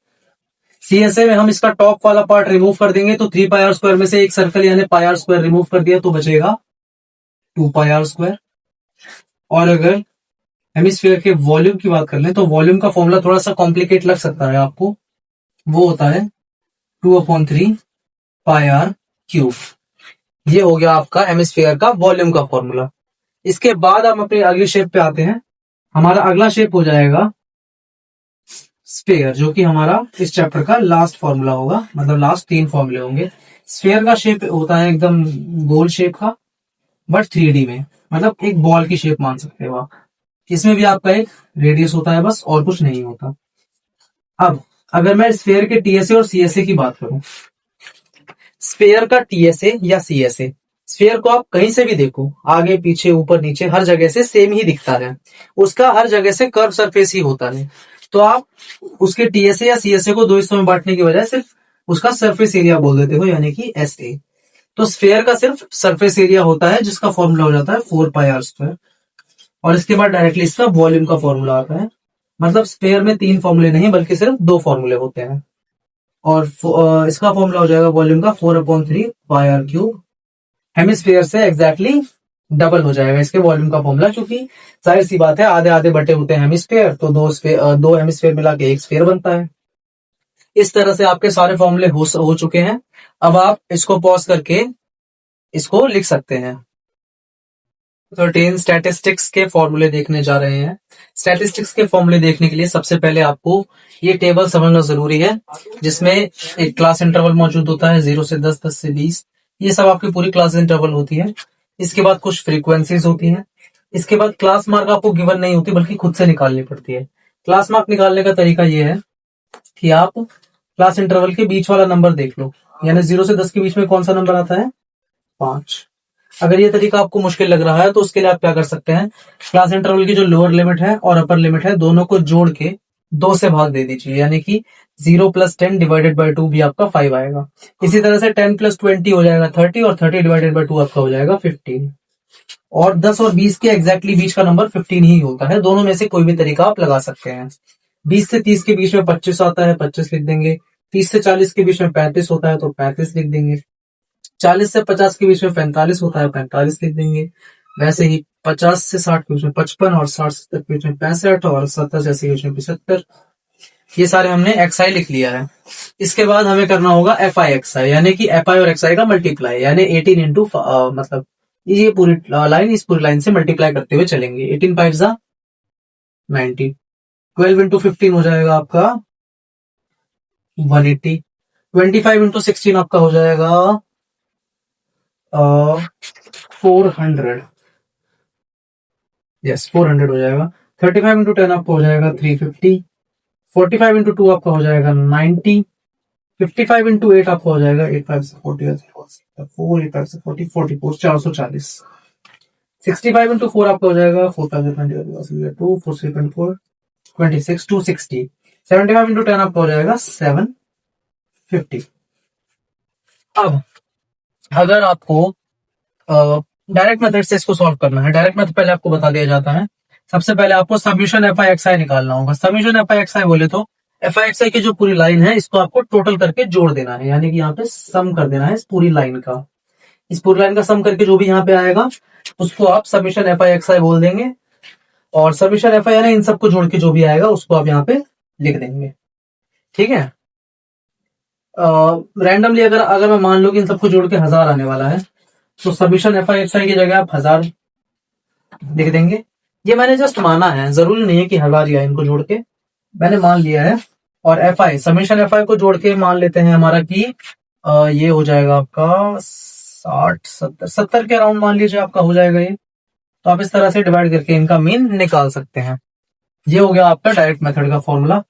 सीएसए में हम इसका टॉप वाला पार्ट रिमूव कर देंगे, तो 3 पाई r स्क्वायर में से एक सर्कल यानी पाई r स्क्वायर रिमूव कर दिया तो बचेगा 2 पाई r स्क्वायर। और अगर हेमिस्फेयर के वॉल्यूम की बात कर लें तो वॉल्यूम का फॉर्मूला थोड़ा सा कॉम्प्लिकेट लग सकता है आपको, वो होता है 2/3 पाई r क्यूब। ये हो गया आपका हेमिस्फेयर का वॉल्यूम का फॉर्मूला। इसके बाद हम अपनी अगली शेप पे आते हैं। हमारा अगला शेप हो जाएगा स्फेयर, जो कि हमारा इस चैप्टर का लास्ट फॉर्मूला होगा, मतलब लास्ट 3 फॉर्मूले होंगे। स्फेयर का शेप होता है एकदम गोल शेप का, बट 3D में, मतलब एक बॉल की शेप मान सकते हो आप। इसमें भी आपका एक रेडियस होता है बस, और कुछ नहीं होता। अब अगर मैं स्फेयर के टीएसए और सीएसए की बात करूं, स्फेयर का टीएसए या सीएसए, स्फेयर को आप कहीं से भी देखो, आगे पीछे ऊपर नीचे हर जगह से सेम ही दिखता है, उसका हर जगह से कर्व सरफेस ही होता है। तो आप उसके टीएसए या सीएसए को दो हिस्सों में बांटने की बजाय सिर्फ उसका सरफेस एरिया बोल देते हो, यानी कि एसए। तो स्फेयर का सिर्फ सरफेस एरिया होता है, जिसका फॉर्मूला हो जाता है 4 पाई r स्क्वायर। और इसके बाद डायरेक्टली इसका वॉल्यूम का फॉर्मूला आता है। मतलब स्फेयर में 3 फॉर्मूले नहीं बल्कि सिर्फ 2 फॉर्मूले होते हैं। और इसका फॉर्मूला हो जाएगा वॉल्यूम का 4/3 पाई r क्यूब। हेमिस्फेयर से एग्जैक्टली डबल हो जाएगा इसके वॉल्यूम का फॉर्मूला, क्योंकि जाहिर सी बात है आधे आधे बटे होते हैं हेमिस्फेयर, तो दो हेमिस्फेयर मिला के एक स्फेयर बनता है। इस तरह से आपके सारे फॉर्मूले हो चुके हैं। अब आप इसको पॉज करके इसको लिख सकते हैं। 13 स्टैटिस्टिक्स के फॉर्मूले देखने जा रहे हैं। स्टैटिस्टिक्स के फॉर्मूले देखने के लिए सबसे पहले आपको ये टेबल समझना जरूरी है, जिसमें एक क्लास इंटरवल मौजूद होता है 0 से 10, 10 से 20, ये सब आपकी पूरी क्लास इंटरवल होती है। इसके बाद कुछ फ्रीक्वेंसीज होती हैं। इसके बाद क्लास मार्क आपको गिवन नहीं होती बल्कि खुद से निकालनी पड़ती है। क्लास मार्क निकालने का तरीका ये है कि आप क्लास इंटरवल के बीच वाला नंबर देख लो, यानी 0 से 10 के बीच में कौन सा नंबर आता है, 5। अगर ये तरीका आपको मुश्किल लग रहा है तो उसके लिए आप क्या कर सकते हैं, क्लास इंटरवल की जो लोअर लिमिट है और अपर लिमिट है दोनों को जोड़ के 2 से भाग दे दीजिए, यानी कि 0 + 10 डिवाइडेड बाई 2 भी आपका 5 आएगा। इसी तरह से 10 + 20 हो जाएगा 30, और 30 डिवाइडेड बाई 2 आपका हो जाएगा 15। और 10 और 20 के एग्जैक्टली बीच का नंबर 15 ही होता है। दोनों में से कोई भी तरीका आप लगा सकते हैं। 20 से 30 के बीच में 25 आता है, 25 लिख देंगे। 30 से 40 के बीच में 35 होता है तो 35 लिख देंगे। 40 से 50 के बीच में 45 होता है, 45 लिख देंगे। वैसे ही 50 से 60 के बीच में 55, और 60 से 70 के बीच में 65, और 70 से 80 के बीच में 75। ये सारे हमने एक्सआई लिख लिया है। इसके बाद हमें करना होगा एफ आई एक्सआई, यानी कि एफ आई और एक्सआई का मल्टीप्लाई, यानी 18 इंटू मतलब ये पूरी लाइन इस पूरी लाइन से मल्टीप्लाई करते हुए चलेंगे। 18 5 जा 90, 12 इंटू 15 हो जाएगा आपका 180, 25 इंटू 16 आपका हो जाएगा 400, यस 400 हो जाएगा। 35 इंटू 10 आपका हो जाएगा 350, 45 इंटू 2 आपका हो जाएगा 90, 55 इंटू 8 आपका हो जाएगा 8 5 से 40, 4 8 5 से 40, 44 440। 65 इंटू 4 आपका हो जाएगा 4020, 4 6 4 26 260। 75 इंटू 10 आपका हो जाएगा 750। अब अगर आपको डायरेक्ट मेथड से इसको सॉल्व करना है, डायरेक्ट मेथड पहले आपको बता दिया जाता है। सबसे पहले आपको समीशन एफ आई एक्स आई निकालना होगा। समीशन एफ आई एक्स आई बोले तो एफ आई एक्स आई की जो पूरी लाइन है इसको आपको टोटल करके जोड़ देना है, यानी कि यहाँ पे सम कर देना है इस पूरी लाइन का। इस पूरी लाइन का सम करके जो भी यहाँ पे आएगा उसको आप समीशन एफ आई एक्स आई बोल देंगे, और समीशन एफ आई यानी इन सबको जोड़ के जो भी आएगा उसको आप यहाँ पे लिख देंगे। ठीक है। रैंडमली अगर मैं मान लो कि इन सबको जोड़ के 1000 आने वाला है, तो समीशन एफ आई एक्स आई की जगह आप 1000 लिख देंगे। ये मैंने जस्ट माना है, जरूरी नहीं है कि 1000 ही आए, इनको जोड़ के मैंने मान लिया है। और F I summation F I को जोड़ के मान लेते हैं हमारा कि ये हो जाएगा आपका 60 70 के अराउंड मान लीजिए आपका हो जाएगा ये। तो आप इस तरह से डिवाइड करके इनका मीन निकाल सकते हैं। ये हो गया आपका डायरेक्ट मेथड का फॉर्मूला।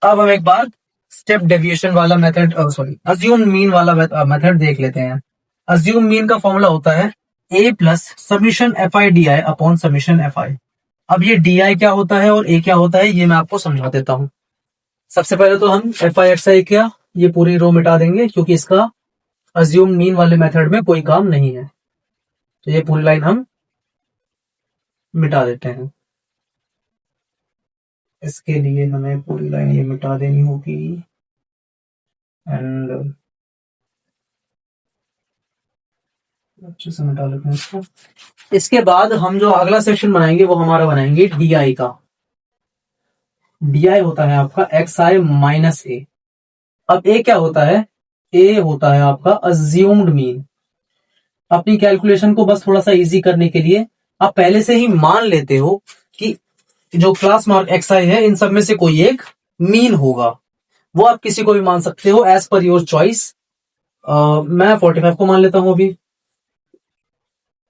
अब हम एक बार स्टेप डेविएशन वाला मेथड अज्यूम मीन वाला मेथड देख लेते हैं। अज्यूम मीन का फॉर्मूला होता है a plus summation F I D I upon summation F I. अब ये डी आई क्या होता है और a क्या होता है ये मैं आपको समझा देता हूं। सबसे पहले तो हम एफ आई एक्स आई क्या ये पूरी रो मिटा देंगे, क्योंकि इसका अज्यूम मीन वाले मेथड में कोई काम नहीं है। तो ये पूरी लाइन हम मिटा देते हैं। इसके लिए हमें पूरी लाइन ये मिटा देनी होगी एंड अच्छे से मिटा लेते हैं इसको। इसके बाद हम जो अगला सेक्शन बनाएंगे वो हमारा बनाएंगे डी का। डी होता है आपका एक्स आई माइनस ए। अब ए क्या होता है? ए होता है आपका अज्यूम्ड मीन। अपनी कैलकुलेशन को बस थोड़ा सा इजी करने के लिए आप पहले से ही मान लेते हो कि जो क्लास मार्क एक्स आई है इन सब में से कोई एक मीन होगा। वो आप किसी को भी मान सकते हो एज पर योर चॉइस। मैं 45 को मान लेता हूं अभी।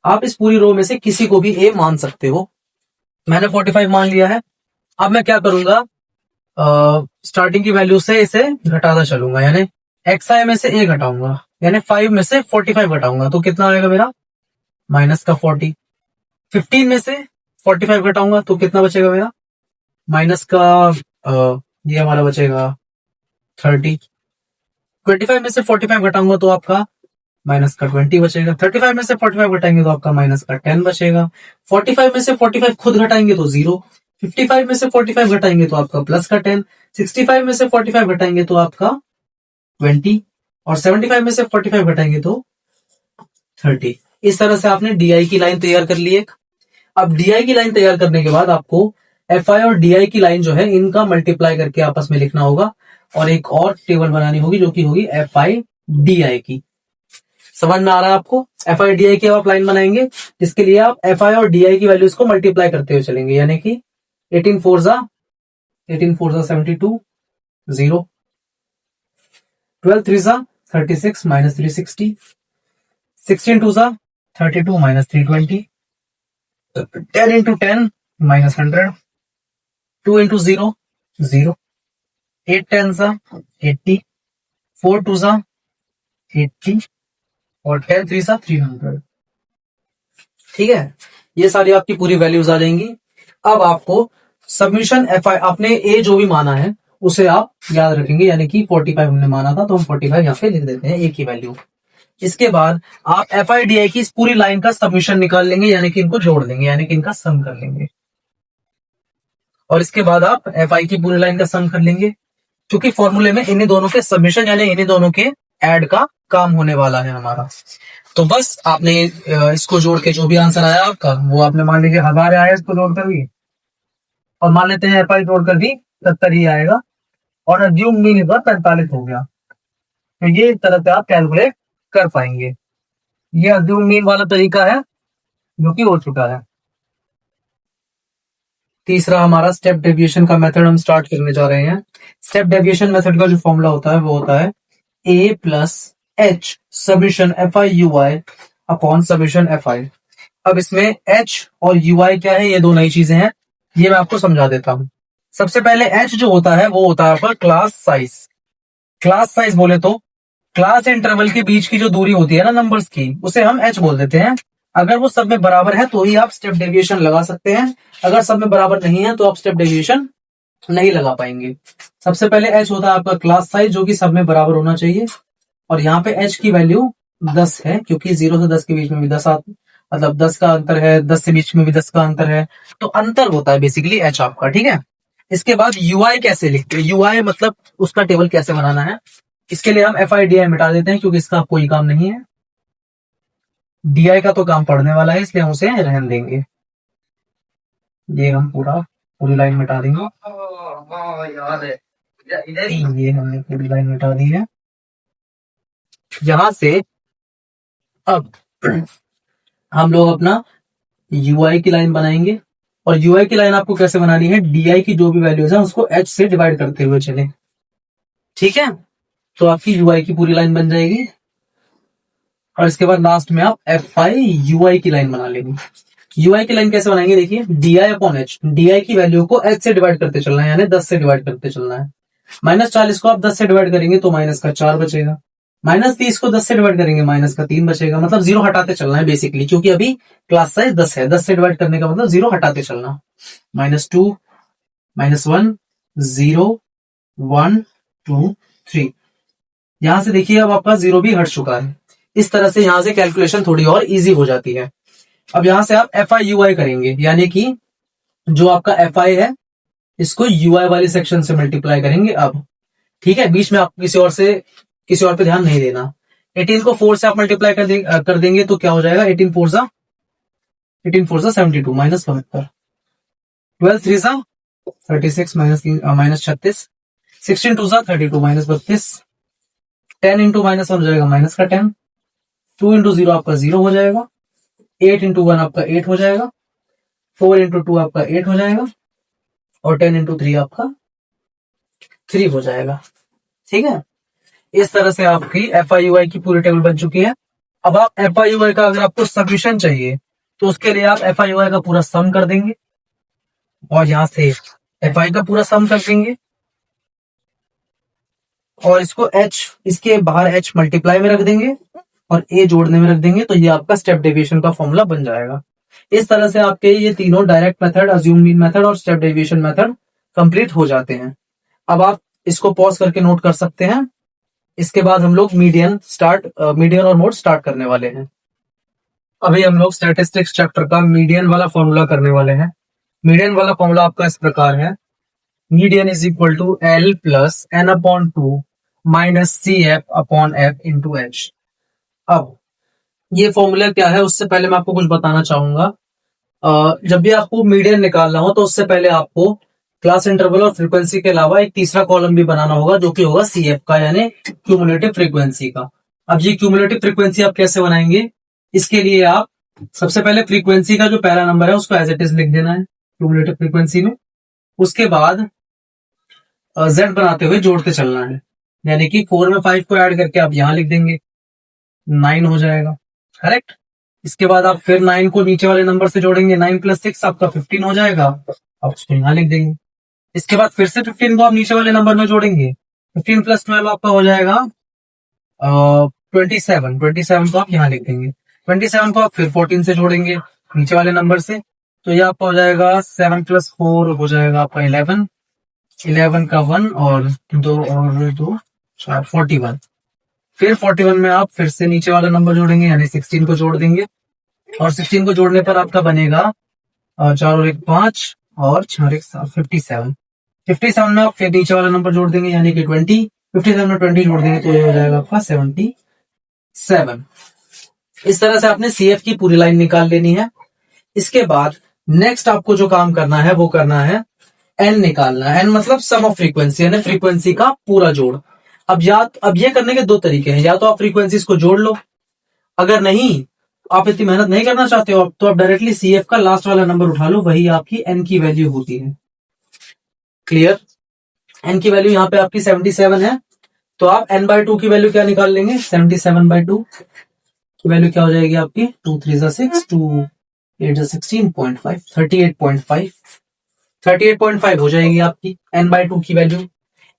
आप इस पूरी रो में से किसी को भी ए मान सकते हो। मैंने 45 मान लिया है। अब मैं क्या करूंगा, स्टार्टिंग की वैल्यू से इसे घटाता चलूंगा, यानी एक्स आई में से ए घटाऊंगा, यानी 5 में से 45 घटाऊंगा तो कितना आएगा मेरा? माइनस का 40। 15 में से 45 घटाऊंगा तो कितना बचेगा मेरा? माइनस का ये हमारा बचेगा 30। 25 में से 45 घटाऊंगा तो आपका माइनस का 20 बचेगा। 35 में से 45 घटाएंगे तो आपका माइनस का 10 बचेगा। 45 में से 45 खुद घटाएंगे तो 0। 55 में से 45 घटाएंगे तो आपका प्लस का 10। 65 में से 45 घटाएंगे तो आपका 20 और 75 में से 45 घटाएंगे तो 30। इस तरह से आपने डी की लाइन तैयार कर ली एक। अब डी की लाइन तैयार करने के बाद आपको एफ आई और डी की लाइन जो है इनका मल्टीप्लाई करके आपस में लिखना होगा और एक और टेबल बनानी होगी जो कि होगी एफ आई डी की। समझ में आ रहा है आपको? एफ आई डी की आप लाइन बनाएंगे जिसके लिए आप एफ आई और डी की वैल्यूज को मल्टीप्लाई करते हुए चलेंगे, यानी कि 18 4 जा 72 0, 12 3 जा 36 माइनस 360, 16 2 जा 32 माइनस 320, 10 into 10 minus 100, 2 into 0 0, 8 10 80, 4 2 80 और 10 3 300। ठीक है, ये सारी आपकी पूरी वैल्यूज आ जाएंगी। अब आपको सबमिशन एफ आई आपने ए जो भी माना है उसे आप याद रखेंगे, यानी कि 45 हमने माना था तो हम 45 यहाँ पे लिख देते हैं ए की वैल्यू। इसके बाद आप एफ आई डी आई की इस पूरी लाइन का सबमिशन निकाल लेंगे, यानी कि इनको जोड़ देंगे, यानी कि इनका सम कर लेंगे। और इसके बाद आप एफ आई की पूरी लाइन का सम कर लेंगे, क्योंकि फॉर्मूले में इन्हीं दोनों के सबमिशन यानी इन्हीं दोनों के ऐड का काम होने वाला है हमारा। तो बस आपने इसको जोड़ के जो भी आंसर आया आपका वो आपने मान लीजिए 1000 आया इसको जोड़कर भी, और मान लेते हैं एफ आई जोड़कर भी 70 ही आएगा और अज्यूम मीन 45 हो गया। तो ये इस तरह से आप कैलकुलेट कर पाएंगे। ये अज्यूम मीन वाला तरीका है जो कि हो चुका है। तीसरा हमारा स्टेप डेविएशन का मेथड हम स्टार्ट करने जा रहे हैं। स्टेप डेविएशन मेथड का जो फॉर्मूला होता है वो होता है a plus H submission F I you I upon submission F I. अब इसमें h और यू आई क्या है, ये दो नई चीजें हैं, ये मैं आपको समझा देता हूं। सबसे पहले h जो होता है वो होता है आपका क्लास साइज। क्लास साइज बोले तो क्लास इंटरवल के बीच की जो दूरी होती है ना नंबर्स की, उसे हम h बोल देते हैं। अगर वो सब में बराबर है तो ही आप स्टेप डेविएशन लगा सकते हैं, अगर सब में बराबर नहीं है तो आप स्टेप डेविएशन नहीं लगा पाएंगे। सबसे पहले h होता है आपका क्लास साइज जो कि सब में बराबर होना चाहिए, और यहाँ पे h की वैल्यू 10 है क्योंकि 0 से 10 के बीच में भी 10 मतलब 10 का अंतर है, 10 से बीच में भी 10 का अंतर है, तो अंतर होता है बेसिकली h आपका। ठीक है, इसके बाद ui कैसे लिखते हैं, ui मतलब उसका टेबल कैसे बनाना है, इसके लिए हम एफ आई डी आई मिटा देते हैं क्योंकि इसका कोई काम नहीं है। डी का तो काम पढ़ने वाला है इसलिए हम उसे रहने देंगे। ये हम पूरी लाइन मिटा देंगे। ये हमने पूरी लाइन मिटा दी है। यहां से अब हम लोग अपना ui की लाइन बनाएंगे, और ui की लाइन आपको कैसे बनानी है, di की जो भी वैल्यूज है उसको h से डिवाइड करते हुए चले। ठीक है, तो आपकी ui की पूरी लाइन बन जाएगी, और इसके बाद लास्ट में आप एफ आई यू आई की लाइन बना लेंगे। ui की लाइन कैसे बनाएंगे, देखिए di अपॉन h, di की वैल्यू को h से डिवाइड करते चलना है, यानी 10 से डिवाइड करते चलना है। -40 को आप 10 से डिवाइड करेंगे तो माइनस का 4 बचेगा, -30 को 10 से डिवाइड करेंगे माइनस का 3 बचेगा, मतलब 0 हटाते चलना है बेसिकली, क्योंकि अभी क्लास साइज 10 है, 10 से डिवाइड करने का मतलब 0 हटाते चलना। -2 -1 0 1 2 3, यहां से देखिए अब आपका 0 भी हट चुका है। इस तरह से यहां से कैलकुलेशन थोड़ी और इजी हो जाती है। अब यहां से आप एफ आई यू आई करेंगे, यानी कि जो आपका एफ आई है इसको यू आई वाले सेक्शन से मल्टीप्लाई करेंगे। अब ठीक है, बीच में आप किसी और पे ध्यान नहीं देना। 18 को 4 से आप मल्टीप्लाई कर देंगे तो क्या हो जाएगा, 18 4 72 minus 75, 12 3 36 minus 36, 16 2 32 minus 32, 10 into minus 1 हो जाएगा माइनस का 10, 2 इंटू 0 आपका 0 हो जाएगा, 8 इंटू 1 आपका 8 हो जाएगा, 4 इंटू 2 आपका 8 हो जाएगा, और 10 इंटू 3 आपका 3 हो जाएगा। ठीक है, इस तरह से आपकी एफ आई यू आई की पूरी टेबल बन चुकी है। अब आप एफ आई यू आई का अगर आपको सब्यूशन चाहिए तो उसके लिए आप एफ आई यू आई का पूरा सम कर देंगे, और यहां से एफ आई का पूरा सम कर देंगे, और इसको एच, इसके बाहर एच मल्टीप्लाई में रख देंगे और ए जोड़ने में रख देंगे, तो ये आपका स्टेप डेविएशन का फॉर्मूला बन जाएगा। इस तरह से आपके ये तीनों direct method, assume mean method और स्टेप डेविएशन मेथड कंप्लीट हो जाते हैं। अब आप इसको पॉज करके नोट कर सकते हैं। इसके बाद हम लोग मीडियन और मोड स्टार्ट करने वाले हैं। अभी हम लोग स्टैटिस्टिक्स चैप्टर का मीडियन वाला फॉर्मूला करने वाले हैं। मीडियन वाला फॉर्मूला आपका इस प्रकार है, median is equal to L plus N upon 2 minus C F upon F into H. अब ये फॉर्मूला क्या है, उससे पहले मैं आपको कुछ बताना चाहूंगा। जब भी आपको मीडियन निकालना हो तो उससे पहले आपको क्लास इंटरवल और फ्रीक्वेंसी के अलावा एक तीसरा कॉलम भी बनाना होगा, जो कि होगा सी एफ का, यानी क्यूमुलेटिव फ्रीक्वेंसी का। अब ये क्यूमुलेटिव फ्रीक्वेंसी आप कैसे बनाएंगे, इसके लिए आप सबसे पहले फ्रीक्वेंसी का जो पहला नंबर है उसको एज इट इज लिख देना है क्यूमुलेटिव फ्रीक्वेंसी में। उसके बाद जेड बनाते हुए जोड़ते चलना है, यानी कि 4 में 5 को ऐड करके आप यहां लिख देंगे, 9 हो जाएगा, करेक्ट। इसके बाद आप फिर 9 को नीचे वाले नंबर से जोड़ेंगे, 9 प्लस 6 आपका 15 हो जाएगा, आप उसको यहां लिख देंगे। इसके बाद फिर से 15 को आप नीचे वाले नंबर में जोड़ेंगे, 15 प्लस 12 आपका हो जाएगा 27 को आप यहाँ लिख देंगे। 27 को आप फिर 14 से जोड़ेंगे नीचे वाले नंबर से, तो ये आपका हो जाएगा 7 प्लस 4 हो जाएगा आपका 11, 11 का 1 और 2 और 2 4 41। फिर 41 में आप फिर से नीचे वाला नंबर जोड़ेंगे, यानी 16 को जोड़ देंगे, और 16 को जोड़ने पर आपका बनेगा 4 और 1 5 और 6 और 1 57। 57 में आप फिर नीचे वाला नंबर जोड़ देंगे, यानी कि 20। 57 में 20 जोड़ देंगे तो ये हो जाएगा आपका 77। इस तरह से आपने सीएफ की पूरी लाइन निकाल लेनी है। इसके बाद नेक्स्ट आपको जो काम करना है वो करना है एन निकालना है। एन मतलब सम ऑफ फ्रीक्वेंसी, यानी फ्रीक्वेंसी का पूरा जोड़। अब ये करने के दो तरीके हैं, या तो आप फ्रीक्वेंसीज को जोड़ लो, अगर नहीं आप इतनी मेहनत नहीं करना चाहते हो तो आप डायरेक्टली सीएफ का लास्ट वाला नंबर उठा लो, वही आपकी एन की वैल्यू होती है। क्लियर, एन की वैल्यू यहाँ पे आपकी 77 है, तो आप n बाई 2 की वैल्यू क्या निकाल लेंगे, 77/2 की वैल्यू क्या हो जाएगी आपकी, 2 3 6, 2 8 16.5, 38.5, 38.5 हो जाएगी आपकी n बाई 2 की वैल्यू।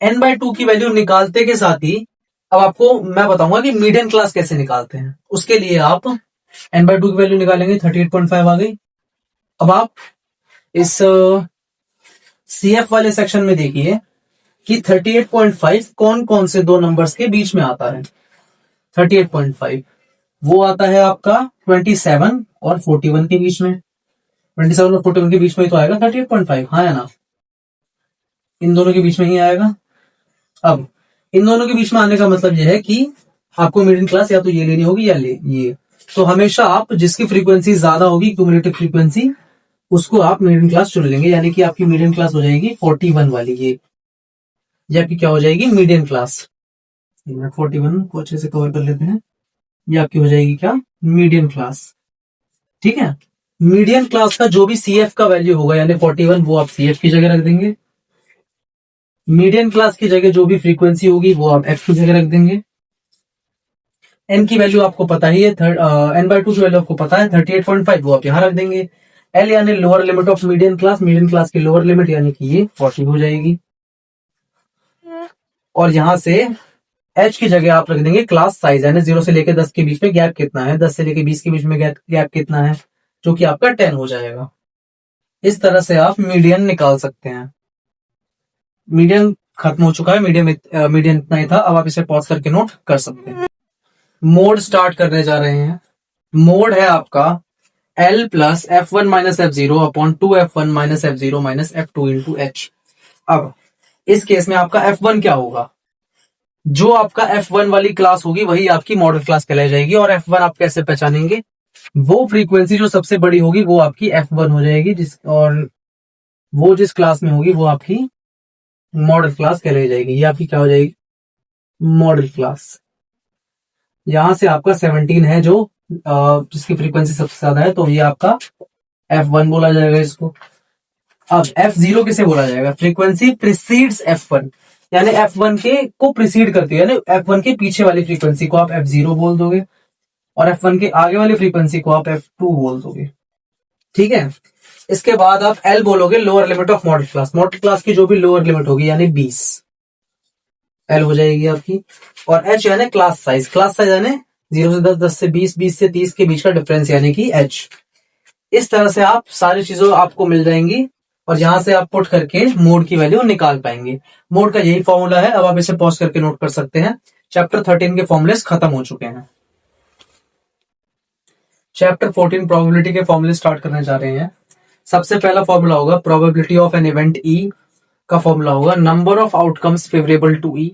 n बाई 2 की वैल्यू निकालते के साथ ही अब आपको मैं बताऊंगा कि मीडियन क्लास कैसे निकालते हैं। उसके लिए आप n बाई 2 की वैल्यू निकालेंगे, 38.5 आ गई। अब आप इस सीएफ वाले सेक्शन में देखिए कि 38.5 कौन कौन से दो नंबर्स के बीच में आता है। 38.5 वो आता है आपका 27 और 41 के बीच में। 27 और 41 के बीच में ही तो आएगा 38.5, हाँ है ना, इन दोनों के बीच में ही आएगा। अब इन दोनों के बीच में आने का मतलब यह है कि आपको मिडिल क्लास या तो ये लेनी होगी या ये, तो हमेशा आप जिसकी फ्रीक्वेंसी ज्यादा होगी क्यूमुलेटिव फ्रीक्वेंसी, उसको आप मिडिल क्लास चुन लेंगे, यानी कि आपकी मिडिल क्लास हो जाएगी 41 वाली, ये आपकी क्या हो जाएगी, मीडियन क्लास। 41 को अच्छे से कवर कर लेते हैं, ये आपकी हो जाएगी क्या, मीडियन क्लास। ठीक है, मीडियन क्लास का जो भी सीएफ का वैल्यू होगा यानी 41, वो आप सीएफ की जगह रख देंगे। मीडियन क्लास की जगह जो भी फ्रीक्वेंसी होगी वो आप एफ की जगह रख देंगे। एन की वैल्यू आपको पता ही है, एन बाई 2 की वैल्यू आपको पता है 38.5, वो आप यहां रख देंगे। एल यानी lower limit of median class की लोअर लिमिट यानी कि ये 40 हो जाएगी, और यहां से एच की जगह आप रख देंगे क्लास साइज, यानी 0 से लेकर 10 के बीच में गैप कितना है, 10 से लेकर 20 के बीच में गैप कितना है, जो कि आपका 10 हो जाएगा। इस तरह से आप मीडियन निकाल सकते हैं। मीडियन खत्म हो चुका है, मीडियन इतना ही था। अब आप इसे पॉज करके नोट कर सकते हैं। मोड स्टार्ट करने जा रहे हैं। मोड है आपका L plus F1 minus F0 upon 2F1 minus F0 minus F2 into H। अब इस केस में आपका F1 क्या होगा? जो आपका F1 वाली क्लास होगी वही आपकी मॉडल क्लास कहलाई जाएगी। और F1 आप कैसे पहचानेंगे? वो फ्रीक्वेंसी जो सबसे बड़ी होगी वो आपकी F1 हो जाएगी, और वो जिस क्लास में होगी वो आपकी मॉडल क्लास कहलाई जाएगी। ये आपकी क्या हो जाएगी? Model class. यहां से आपका 17 है जो जिसकी फ्रीक्वेंसी सबसे ज्यादा है, तो ये आपका F1 बोला जाएगा इसको। अब F0 किसे बोला जाएगा? फ्रीक्वेंसी प्रीसीड्स F1, यानी F1 के को प्रीसीड करती है, यानी F1 के पीछे वाली फ्रीक्वेंसी को आप F0 बोल दोगे और F1 के आगे वाली फ्रीक्वेंसी को आप F2 बोल दोगे। ठीक है। इसके बाद आप L बोलोगे, lower limit of model class. Model class की जो भी लोअर लिमिट होगी यानी 20 L हो जाएगी आपकी। और H यानी क्लास साइज। क्लास साइज यानी 0 से 10, 10 से 20, 20 से 30 के बीच का डिफरेंस यानी कि H। इस तरह से आप सारी चीजों आपको मिल जाएंगी और यहां से आप पुट करके मोड की वैल्यू निकाल पाएंगे। मोड का यही फॉर्मूला है। अब आप इसे पॉज करके नोट कर सकते हैं। चैप्टर 13 के फॉर्मूलेस खत्म हो चुके हैं। चैप्टर 14 प्रोबेबिलिटी के फॉर्मूले स्टार्ट करने जा रहे हैं। सबसे पहला फॉर्मूला होगा probability of an event E का फॉर्मूला होगा number of outcomes favourable to E,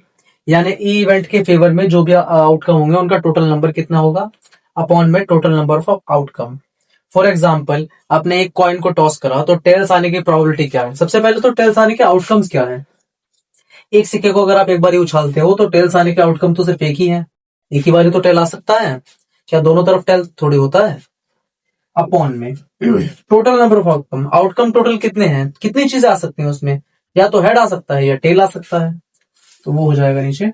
यानी E इवेंट के फेवर में जो भी आउटकम होंगे उनका टोटल नंबर कितना होगा अपॉन में total number of outcome. For example, आपने एक कॉइन को टॉस करा तो टेल्स आने की प्रोबेबिलिटी क्या है? सबसे पहले तो टेल्स आने के आउटकम्स क्या है? एक सिक्के को अगर आप एक बार उछालते हो तो टेल्स आने के आउटकम तो सिर्फ एक ही है। एक ही बारी तो टेल आ सकता है, क्या दोनों तरफ टेल थोड़ी होता है? अपॉन में total number of outcome. Outcome total कितने हैं? कितनी चीजें आ सकती हैं उसमें? या तो हेड आ सकता है या टेल आ सकता है, तो वो हो जाएगा नीचे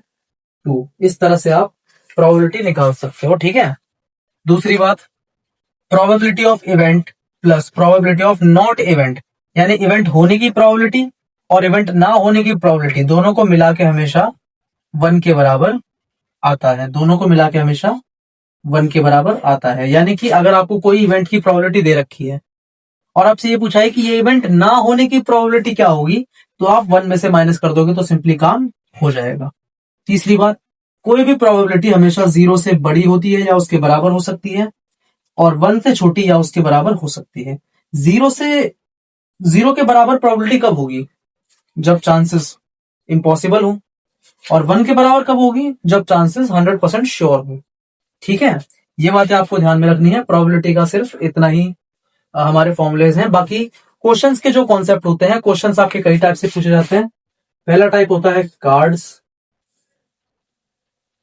2। इस तरह से आप प्रोबेबिलिटी निकाल सकते हो। ठीक है। दूसरी बात, probability of event plus probability of not event, यानी इवेंट होने की प्रोबेबिलिटी और इवेंट ना होने की प्रोबेबिलिटी दोनों को मिला के हमेशा 1 के बराबर आता है। दोनों को मिला के हमेशा 1 के बराबर आता है। यानी कि अगर आपको कोई इवेंट की प्रोबेबिलिटी दे रखी है और आपसे ये पूछा है कि ये इवेंट ना होने की प्रोबेबिलिटी क्या होगी, तो आप 1 में से माइनस कर दोगे तो सिंपली काम हो जाएगा। तीसरी बात, कोई भी प्रोबेबिलिटी हमेशा 0 से बड़ी होती है या उसके बराबर हो सकती है और 1 से छोटी या उसके बराबर हो सकती है। 0 के बराबर प्रोबेबिलिटी कब होगी? जब चांसेस इम्पॉसिबल हो। और 1 के बराबर कब होगी? जब चांसेस 100% श्योर हो। ठीक है। ये बातें आपको ध्यान में रखनी है। प्रोबेबिलिटी का सिर्फ इतना ही हमारे फॉर्मुलेज हैं। बाकी क्वेश्चंस के जो कॉन्सेप्ट होते हैं, क्वेश्चंस आपके कई टाइप से पूछे जाते हैं। पहला टाइप होता है कार्ड्स,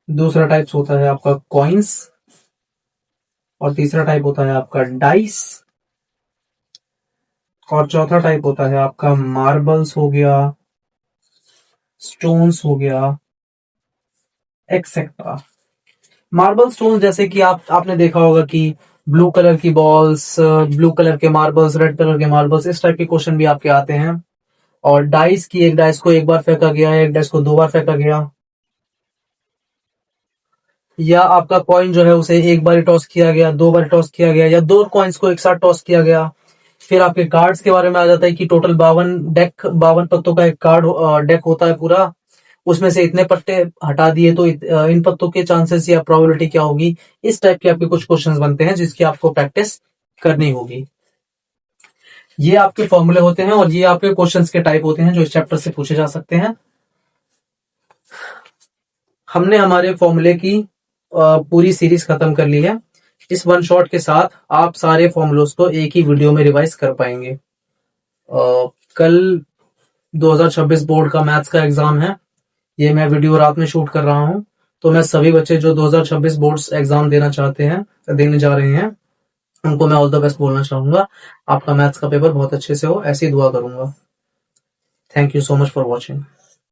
दूसरा टाइप होता है आपका कॉइन्स और तीसरा टाइप होता है आपका डाइस और चौथा टाइप होता है आपका मार्बल्स हो गया, स्टोन्स हो गया, एक्सेट्रा। मार्बल स्टोन जैसे कि आपने देखा होगा कि ब्लू कलर की बॉल्स, ब्लू कलर के मार्बल्स, रेड कलर के मार्बल्स, इस टाइप के क्वेश्चन भी आपके आते हैं। और डाइस की, एक डाइस को एक बार फेंका गया, एक डाइस को 2 बार फेंका गया, या आपका कॉइन जो है उसे एक बार टॉस किया गया, 2 बार टॉस किया गया, या 2 कॉइन्स को एक साथ टॉस किया गया। फिर आपके कार्ड्स के बारे में आ जाता है कि टोटल 52 पत्तों का एक कार्ड डेक होता है पूरा, उसमें से इतने पत्ते हटा दिए तो इन पत्तों के चांसेस या प्रोबेबिलिटी क्या होगी। इस टाइप के आपके कुछ क्वेश्चंस बनते हैं जिसकी आपको प्रैक्टिस करनी होगी। ये आपके फॉर्मूले होते हैं और ये आपके क्वेश्चंस के टाइप होते हैं जो इस चैप्टर से पूछे जा सकते हैं। हमने हमारे फॉर्मूले की पूरी सीरीज खत्म कर ली है। इस वन शॉट के साथ आप सारे फॉर्मूलोस को एक ही वीडियो में रिवाइज कर पाएंगे। कल 2026 बोर्ड का मैथ्स का एग्जाम है। ये मैं वीडियो रात में शूट कर रहा हूं, तो मैं सभी बच्चे जो 2026 बोर्ड्स एग्जाम देना चाहते हैं, देने जा रहे हैं, उनको मैं ऑल द बेस्ट बोलना चाहूंगा। आपका मैथ्स का पेपर बहुत अच्छे से हो, ऐसी दुआ करूंगा। Thank you so much for watching.